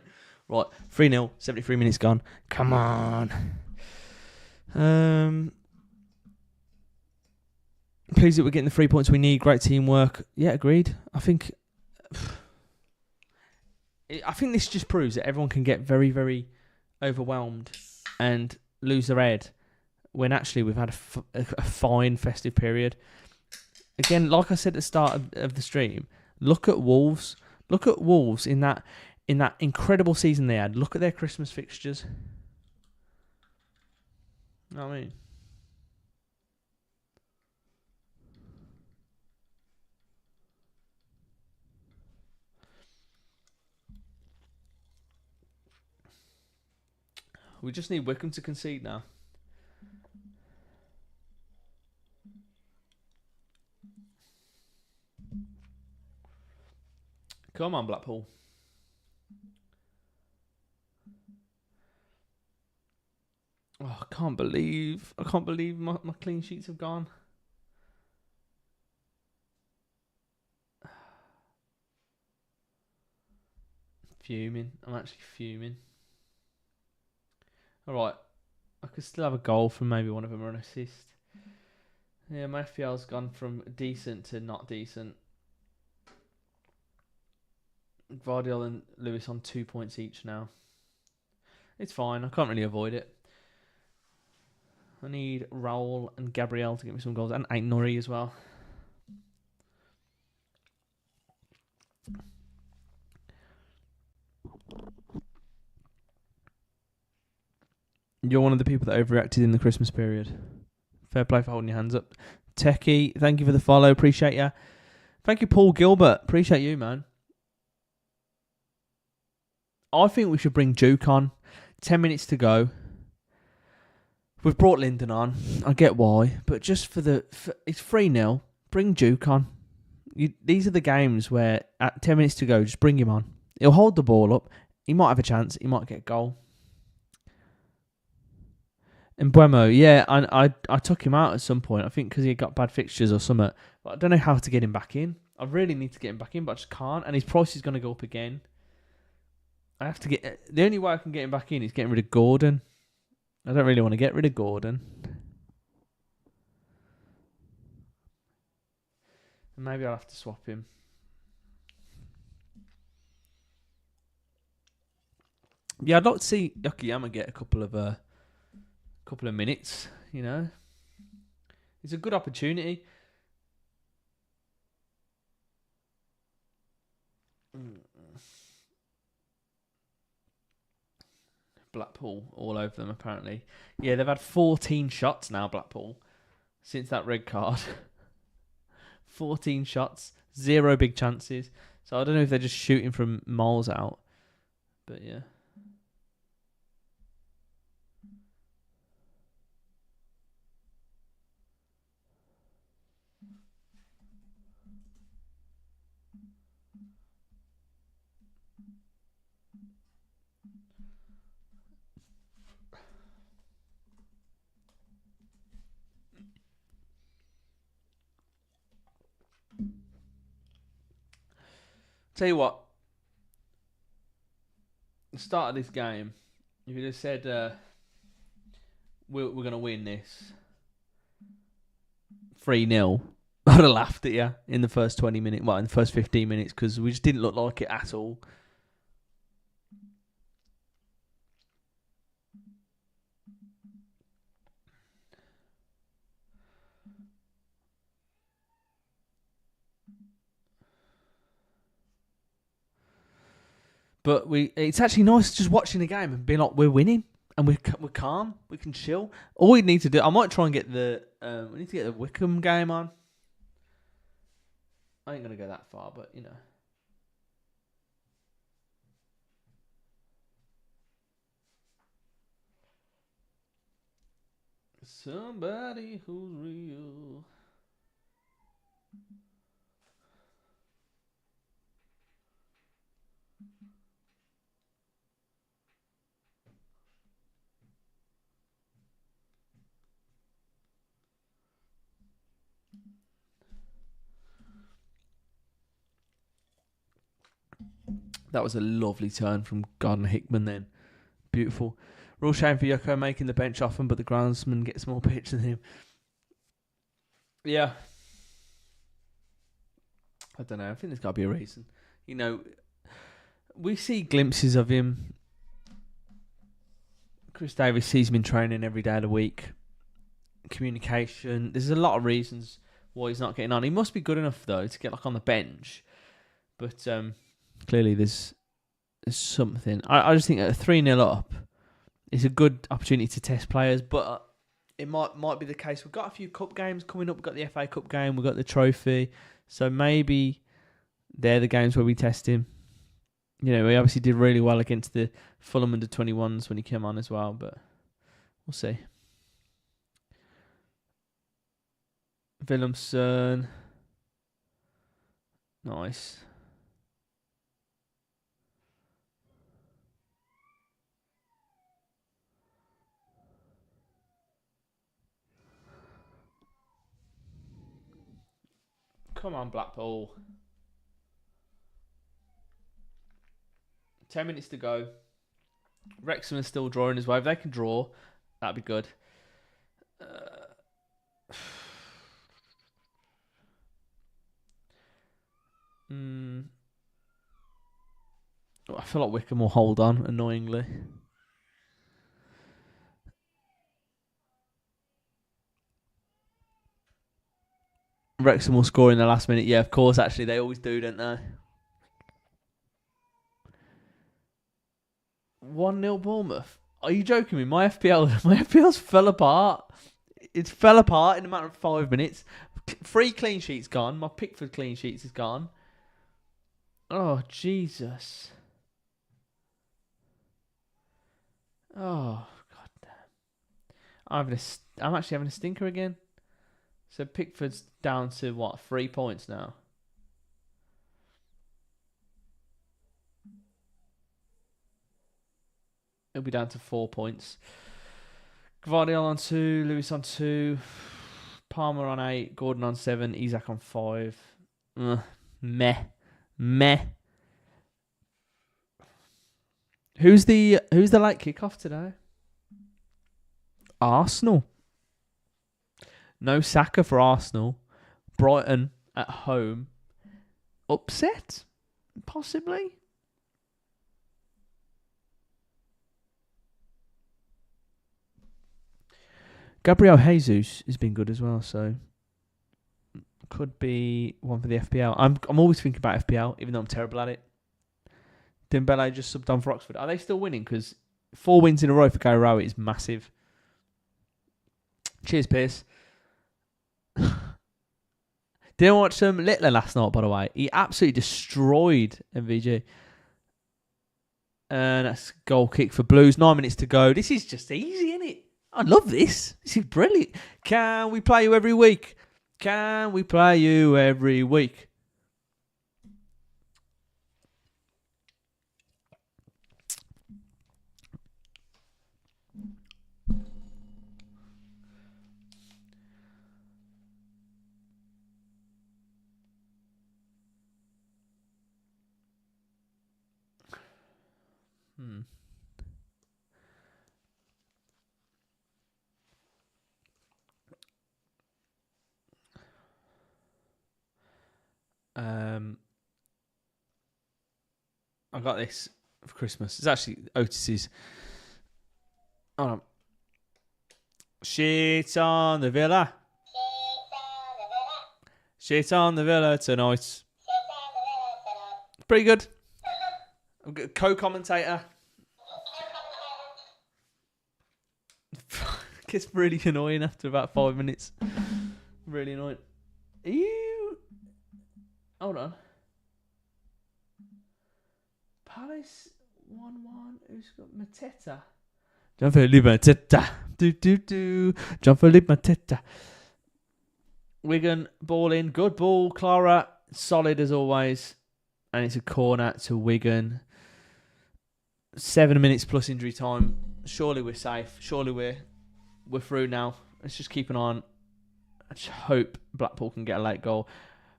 Right. 3-0. 73 minutes gone. Come on. Pleased that we're getting the 3 points we need. Great teamwork. Yeah, agreed. I think this just proves that everyone can get very, very overwhelmed and lose their head when actually we've had a fine festive period. Again, like I said at the start of the stream, look at Wolves. Look at Wolves in that incredible season they had. Look at their Christmas fixtures. You know what I mean? We just need Wickham to concede now. Come on, Blackpool. Oh, I can't believe my clean sheets have gone. Fuming. I'm actually fuming. Alright. I could still have a goal from maybe one of them or an assist. Yeah, my FPL's gone from decent to not decent. Vardiol and Lewis on 2 points each now. It's fine. I can't really avoid it. I need Raul and Gabriel to get me some goals. And Nori as well. You're one of the people that overreacted in the Christmas period. Fair play for holding your hands up. Techie, thank you for the follow. Appreciate you. Thank you, Paul Gilbert. Appreciate you, man. I think we should bring Duke on. 10 minutes to go. We've brought Lyndon on. I get why. But just it's 3-0. Bring Duke on. These are the games where at 10 minutes to go, just bring him on. He'll hold the ball up. He might have a chance. He might get a goal. And Buemo, yeah, I took him out at some point. I think because he got bad fixtures or something. But I don't know how to get him back in. I really need to get him back in, but I just can't. And his price is going to go up again. I have to get... The only way I can get him back in is getting rid of Gordon. I don't really want to get rid of Gordon. Maybe I'll have to swap him. Yeah, I'd like to see Yokoyama get a couple of minutes, you know. It's a good opportunity. Blackpool all over them, apparently. Yeah, they've had 14 shots now, Blackpool, since that red card. 14 shots, 0 big chances. So I don't know if they're just shooting from miles out. But yeah. Tell you what, the start of this game, if you just said we're going to win this 3-0, I'd have laughed at you in the first 20 minutes, well, in the first 15 minutes, because we just didn't look like it at all. But it's actually nice just watching the game and being like, we're winning and we're calm, we can chill. All we need to do, I might try and get we need to get the Wickham game on. I ain't gonna go that far, but you know. Somebody who's real. That was a lovely turn from Gardner Hickman then. Beautiful. Real shame for Yoko making the bench often, but the groundsman gets more pitch than him. Yeah. I don't know. I think there's got to be a reason. You know, we see glimpses of him. Chris Davis sees him in training every day of the week. Communication. There's a lot of reasons why he's not getting on. He must be good enough, though, to get like on the bench. But clearly there's something. I just think at a 3-0 up, it's a good opportunity to test players, but it might be the case. We've got a few cup games coming up. We've got the FA Cup game. We've got the trophy. So maybe they're the games where we test him. You know, he obviously did really well against the Fulham under-21s when he came on as well, but we'll see. Willemsen. Nice. Come on, Blackpool. 10 minutes to go. Wrexham is still drawing as well. If they can draw, that'd be good. I feel like Wickham will hold on, annoyingly. Wrexham will score in the last minute. Yeah, of course, actually. They always do, don't they? 1-0 Bournemouth. Are you joking me? My FPL's fell apart. It fell apart in a matter of 5 minutes. 3 clean sheets gone. My Pickford clean sheets is gone. Oh, Jesus. Oh, God damn. I'm actually having a stinker again. So Pickford's down to, what, 3 points now? It'll be down to 4 points. Gvardiol on 2, Lewis on 2, Palmer on 8, Gordon on 7, Isak on 5. Meh. Who's the late kickoff today? Arsenal. No Saka for Arsenal. Brighton at home. Upset? Possibly. Gabriel Jesus has been good as well, so could be one for the FPL. I'm always thinking about FPL, even though I'm terrible at it. Dembele just subbed on for Oxford. Are they still winning? Because 4 wins in a row for Gary Rowett is massive. Cheers, Pierce. Didn't watch Littler last night, by the way. He absolutely destroyed MVG. And that's goal kick for Blues. 9 minutes to go. This is just easy, isn't it? I love this. This is brilliant. Can we play you every week? Can we play you every week? I got this for Christmas. It's actually Otis's. Hold on. Shit on the Villa. Shit on the Villa tonight. Pretty good. I've got a co-commentator. Gets really annoying after about 5 minutes. Really annoying. Hold on. Palace 1-1. Who's got Mateta? Jean-Philippe Mateta. Jean-Philippe Mateta. Wigan ball in. Good ball. Clara solid as always. And it's a corner to Wigan. 7 minutes plus injury time. Surely we're safe. Surely we're through now. Let's just keep an eye on. I just hope Blackpool can get a late goal.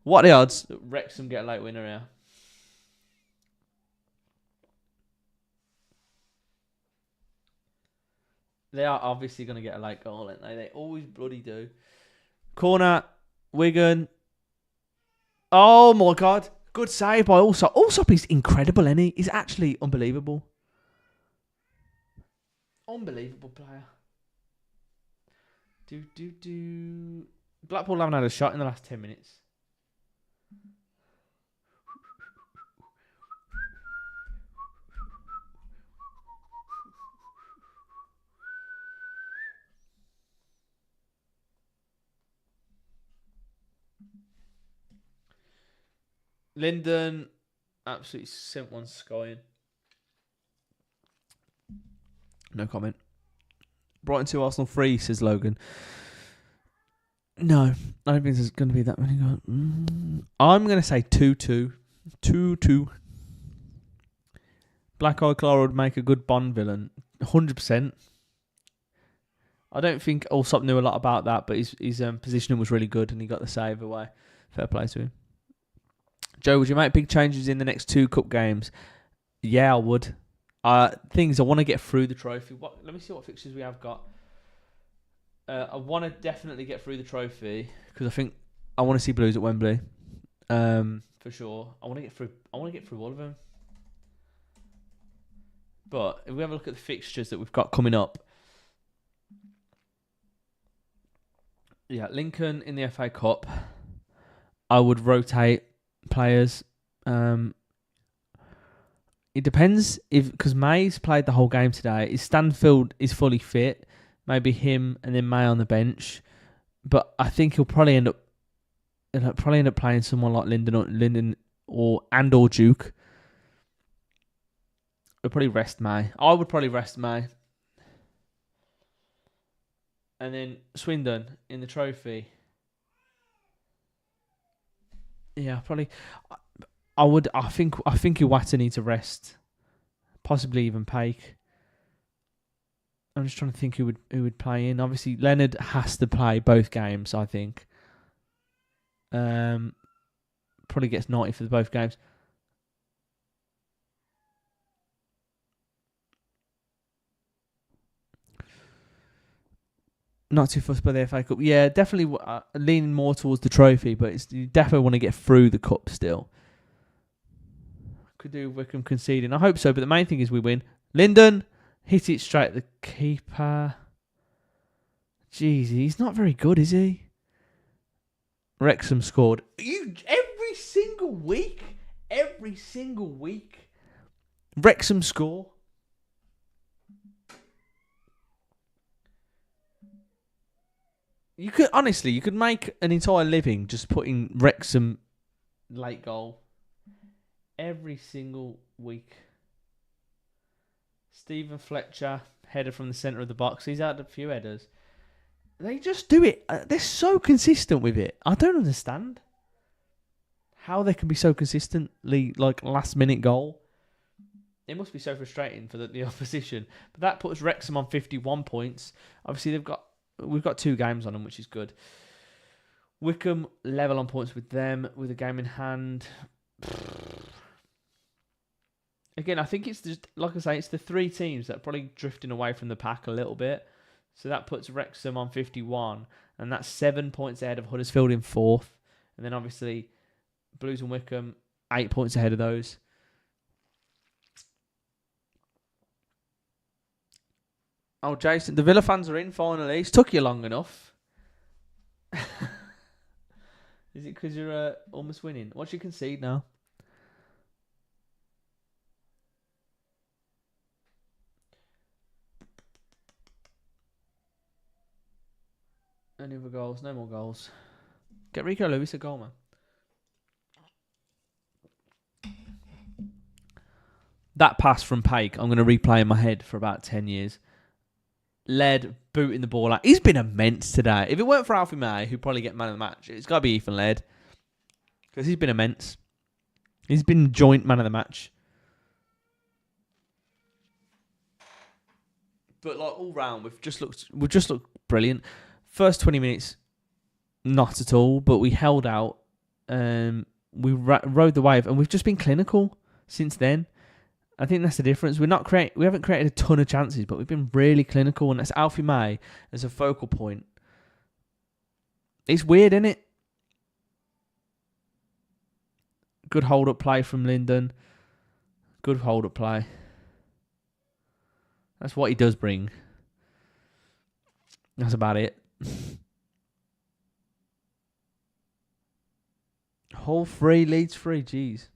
What are the odds that Wrexham get a late winner here? They are obviously going to get a late goal, aren't they? They always bloody do. Corner, Wigan. Oh my God. Good save by Allsop. Allsop is incredible, isn't he? He's actually unbelievable. Unbelievable player. Blackpool haven't had a shot in the last 10 minutes. Linden absolutely sent one skying. No comment. Brighton 2, Arsenal 3, says Logan. No, I don't think there's going to be that many goals. I'm going to say 2-2. 2-2. Black Eye Clara would make a good Bond villain. 100%. I don't think Allsop knew a lot about that, but his positioning was really good and he got the save away. Fair play to him. Joe, would you make big changes in the next 2 cup games? Yeah, I would. Things I want to get through the trophy. Let me see what fixtures we have got. I want to definitely get through the trophy because I think I want to see Blues at Wembley, for sure. I want to get through all of them. But if we have a look at the fixtures that we've got coming up, yeah, Lincoln in the FA Cup. I would rotate players. It depends because May's played the whole game today. Is Stanfield is fully fit? maybe him and then May on the bench. But I think he'll probably end up playing someone like Linden or Duke. He'll probably rest May. I would probably rest May. And then Swindon in the trophy. Yeah, probably. I think Iwata needs a rest. Possibly even Paik. I'm just trying to think who would play in. Obviously, Leonard has to play both games, I think. Probably gets 90 for both games. Not too fussed by the FA Cup. Yeah, definitely leaning more towards the trophy, but you definitely want to get through the cup still. Could do Wickham conceding. I hope so, but the main thing is we win. Linden hit it straight at the keeper. Jeez, he's not very good, is he? Wrexham scored. Every single week, Wrexham score. You could make an entire living just putting Wrexham late goal every single week. Stephen Fletcher, header from the centre of the box. He's had a few headers. They just do it. They're so consistent with it. I don't understand how they can be so consistently last minute goal. It must be so frustrating for the opposition. But that puts Wrexham on 51 points. Obviously, we've got 2 games on them, which is good. Wickham level on points with them with a game in hand. Again, I think it's just, like I say, it's the 3 teams that are probably drifting away from the pack a little bit. So that puts Wrexham on 51, and that's 7 points ahead of Huddersfield in 4th. And then obviously Blues and Wickham 8 points ahead of those. Oh, Jason, the Villa fans are in finally. It's took you long enough. Is it because you're almost winning? What's your concede now? Any other goals? No more goals. Get Rico Lewis a goal, man. That pass from Paik, I'm going to replay in my head for about 10 years. Led booting the ball out. He's been immense today. If it weren't for Alfie May, who'd probably get man of the match, it's got to be Ethan Led. Because he's been immense. He's been joint man of the match. But all round, we've just looked brilliant. First 20 minutes, not at all, but we held out. We rode the wave, and we've just been clinical since then. I think that's the difference. We haven't created a ton of chances, but we've been really clinical, and that's Alfie May as a focal point. It's weird, isn't it? Good hold-up play from Linden. Good hold-up play. That's what he does bring. That's about it. Hull free, Leeds free, jeez.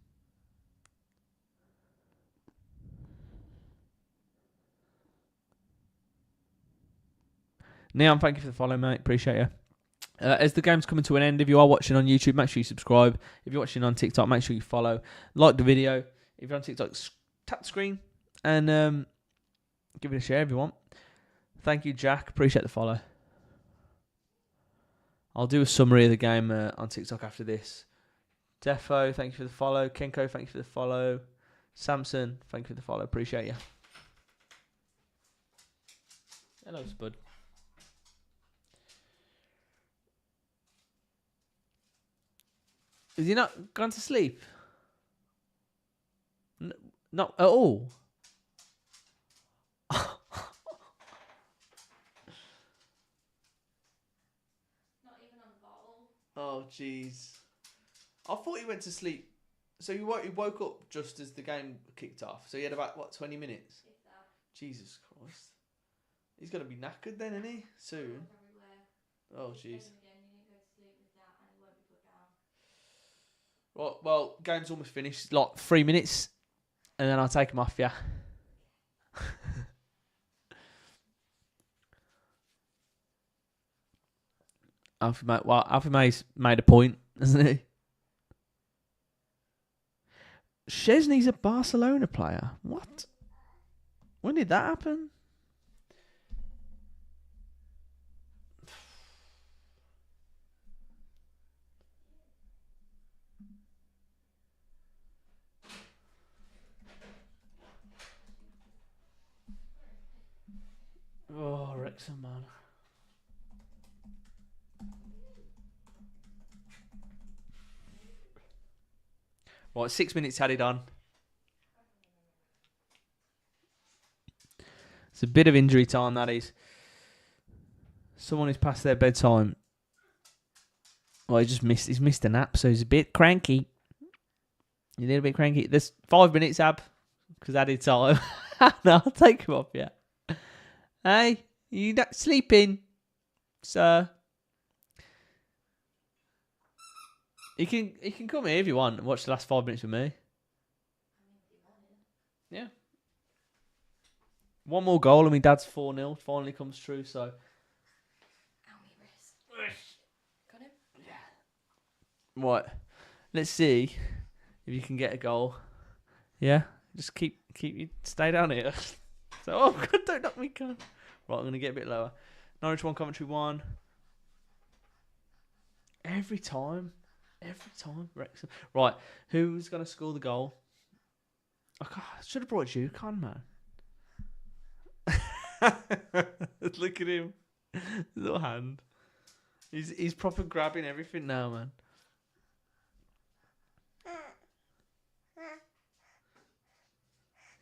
Neon, thank you for the follow, mate. Appreciate you. As the game's coming to an end, if you are watching on YouTube, make sure you subscribe. If you're watching on TikTok, make sure you follow. Like the video. If you're on TikTok, tap the screen and give it a share if you want. Thank you, Jack. Appreciate the follow. I'll do a summary of the game on TikTok after this. Defo, thank you for the follow. Kenko, thank you for the follow. Samson, thank you for the follow. Appreciate you. Hello, Spud. Is he not gone to sleep? Not at all. Not even on the bottle. Oh, jeez. I thought he went to sleep. So he woke up just as the game kicked off. So he had about, 20 minutes? If that. Jesus Christ. He's going to be knackered then, isn't he? Soon. Oh, jeez. Well, game's almost finished. 3 minutes. And then I'll take him off, yeah. Alfie May's made a point, hasn't he? Szczesny's a Barcelona player. What? When did that happen? Oh, Wrexham, man. Right, 6 minutes added on. It's a bit of injury time, that is. Someone who's past their bedtime. Well, he's missed a nap, so he's a bit cranky. He's a little bit cranky. There's 5 minutes, Ab, because added time. No, I'll take him off, yeah. Hey, you not sleeping, sir? He can come here if you want and watch the last 5 minutes with me. Yeah. One more goal and my dad's 4-0 finally comes true, so. Ow, me wrist. Got him? Yeah. What? Let's see if you can get a goal. Yeah? Just keep you stay down here. So, oh God, don't knock me, gun. Right, I'm gonna get a bit lower. Norwich 1, Coventry 1. Every time, Wrexham. Right, who's gonna score the goal? I should have brought Duke on, man. Look at him, his little hand. He's proper grabbing everything now, man.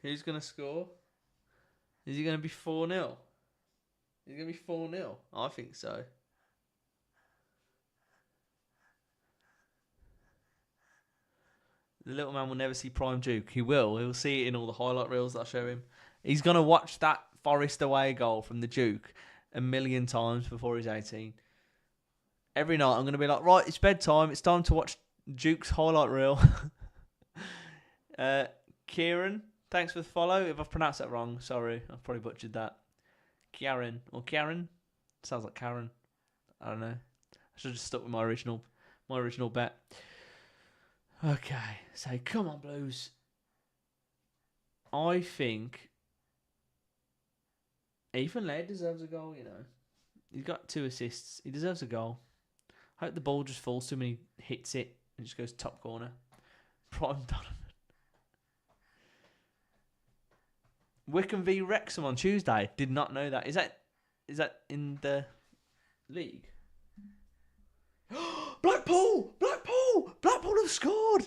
Who's gonna score? Is he gonna be 4-0? Is it gonna be 4-0? I think so. The little man will never see Prime Duke. He will. He'll see it in all the highlight reels that I show him. He's going to watch that Forest away goal from the Duke a million times before he's 18. Every night I'm going to be like, right, it's bedtime. It's time to watch Duke's highlight reel. Kieran, thanks for the follow. If I've pronounced that wrong, sorry. I've probably butchered that. Kieran. Sounds like Karen. I don't know. I should have just stuck with my original bet. Okay, so come on, Blues. I think Ethan Laird deserves a goal, you know. He's got 2 assists. He deserves a goal. I hope the ball just falls to him and he hits it and just goes top corner. Prime Donovan. Wigan v Wrexham on Tuesday. Did not know that. Is that in the league? Blackpool have scored.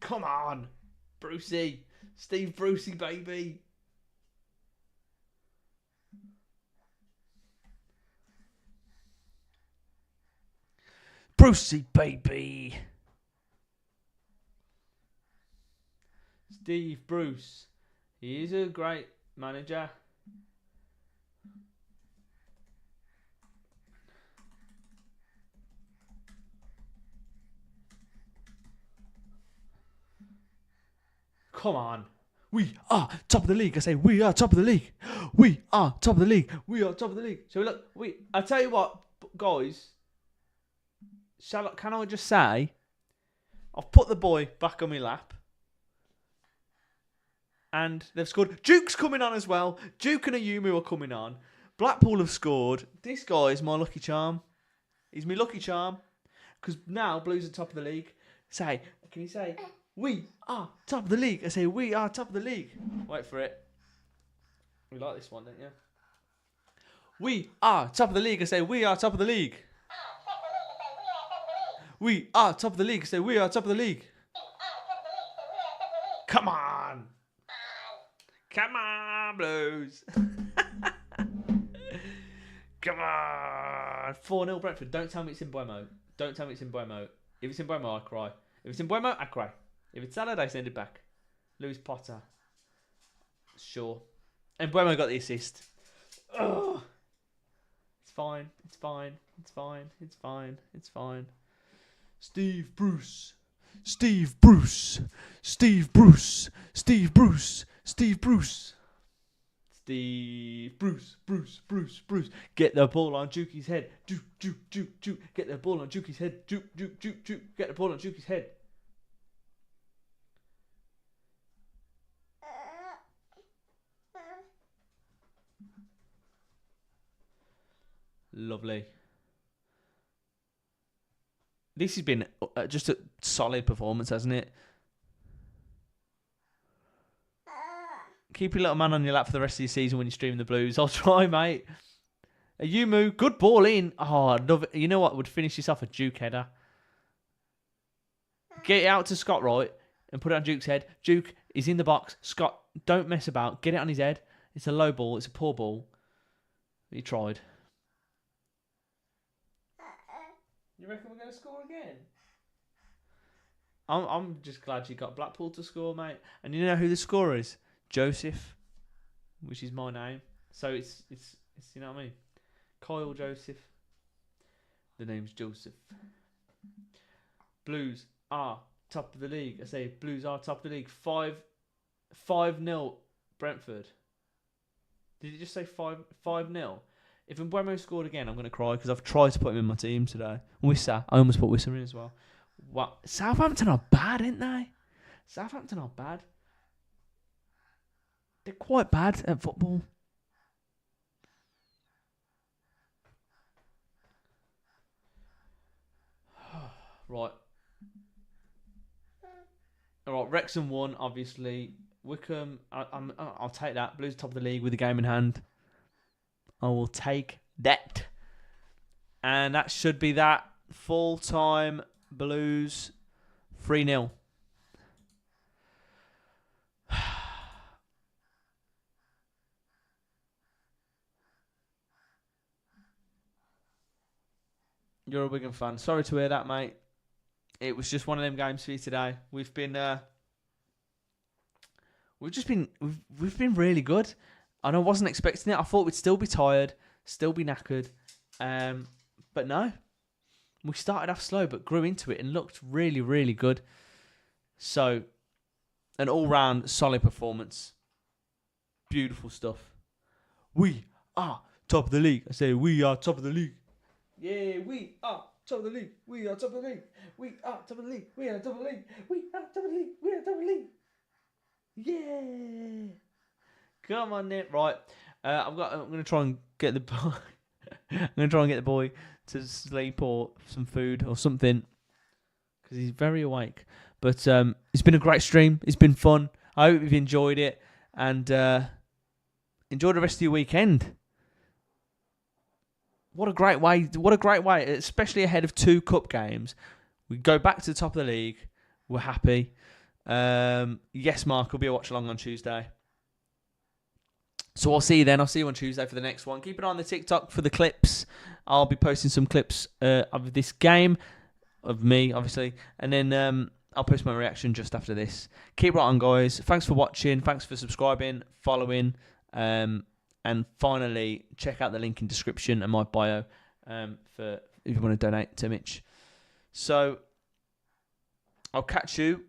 Come on, Brucey, Steve Brucey, baby. Brucey, baby. Steve Bruce. He is a great manager. Come on. We are top of the league. I say we are top of the league. We are top of the league. We are top of the league. So look, I tell you what, guys. Can I just say, I've put the boy back on my lap. And they've scored. Duke's coming on as well. Duke and Ayumu are coming on. Blackpool have scored. This guy is my lucky charm. He's my lucky charm. Because now Blues are top of the league. Can you say, we are top of the league? I say, we are top of the league. Wait for it. You like this one, don't you? We are top of the league. I say, we are top of the league. We are top of the league. I say, we are top of the league. Come on. Come on, Blues. Come on. 4-0 Brentford. Don't tell me it's in Buemo. Don't tell me it's in Buemo. If it's in Buemo, I cry. If it's in Buemo, I cry. If it's Saturday, send it back. Lewis Potter. Sure. And Buemo got the assist. Ugh. It's fine. It's fine. It's fine. It's fine. It's fine. Steve Bruce. Steve Bruce. Steve Bruce. Steve Bruce. Steve Bruce. Steve. Bruce. Get the ball on Jukie's head. Juke. Get the ball on Jukie's head. Juke. Get the ball on Jukie's head. Lovely. This has been just a solid performance, hasn't it? Keep your little man on your lap for the rest of the season when you're streaming the Blues. I'll try, mate. A Yumu, good ball in. Oh, I'd love it. You know what would finish this off? A Duke header. Get it out to Scott Wright and put it on Duke's head. Duke is in the box. Scott, don't mess about. Get it on his head. It's a low ball. It's a poor ball. He tried. You reckon we're going to score again? I'm just glad you got Blackpool to score, mate. And you know who the scorer is? Joseph, which is my name. So it's you know what I mean? Kyle Joseph. The name's Joseph. Blues are top of the league. I say Blues are top of the league. 5-0 Brentford. Did you just say 5-0? If Mbeumo scored again, I'm going to cry because I've tried to put him in my team today. Wissa. I almost put Wissa in as well. Wow. Southampton are bad, aren't they? Southampton are bad. They're quite bad at football. Right. All right. Wrexham won, obviously. Wickham, I'll take that. Blues top of the league with the game in hand. I will take that. And that should be that. Full-time Blues 3-0. You're a Wigan fan. Sorry to hear that, mate. It was just one of them games for you today. We've been really good. And I wasn't expecting it. I thought we'd still be tired, still be knackered. But no. We started off slow, but grew into it and looked really, really good. So, an all-round solid performance. Beautiful stuff. We are top of the league. I say we are top of the league. Yeah, we are top of the league. We are top of the league. We are top of the league. We are top of the league. We are top of the league. We are top of the league. Yeah. Come on, Nick. Right. I'm going to try and get the boy. I'm going to try and get the boy to sleep or some food or something because he's very awake. But it's been a great stream. It's been fun. I hope you've enjoyed it and enjoy the rest of your weekend. What a great way, especially ahead of 2 cup games. We go back to the top of the league. We're happy. Yes, Mark, will be a watch along on Tuesday. So I'll see you then. I'll see you on Tuesday for the next one. Keep an eye on the TikTok for the clips. I'll be posting some clips of this game, of me, obviously. And then I'll post my reaction just after this. Keep right on, guys. Thanks for watching. Thanks for subscribing, following. And finally, check out the link in description and my bio for if you want to donate to Mitch. So I'll catch you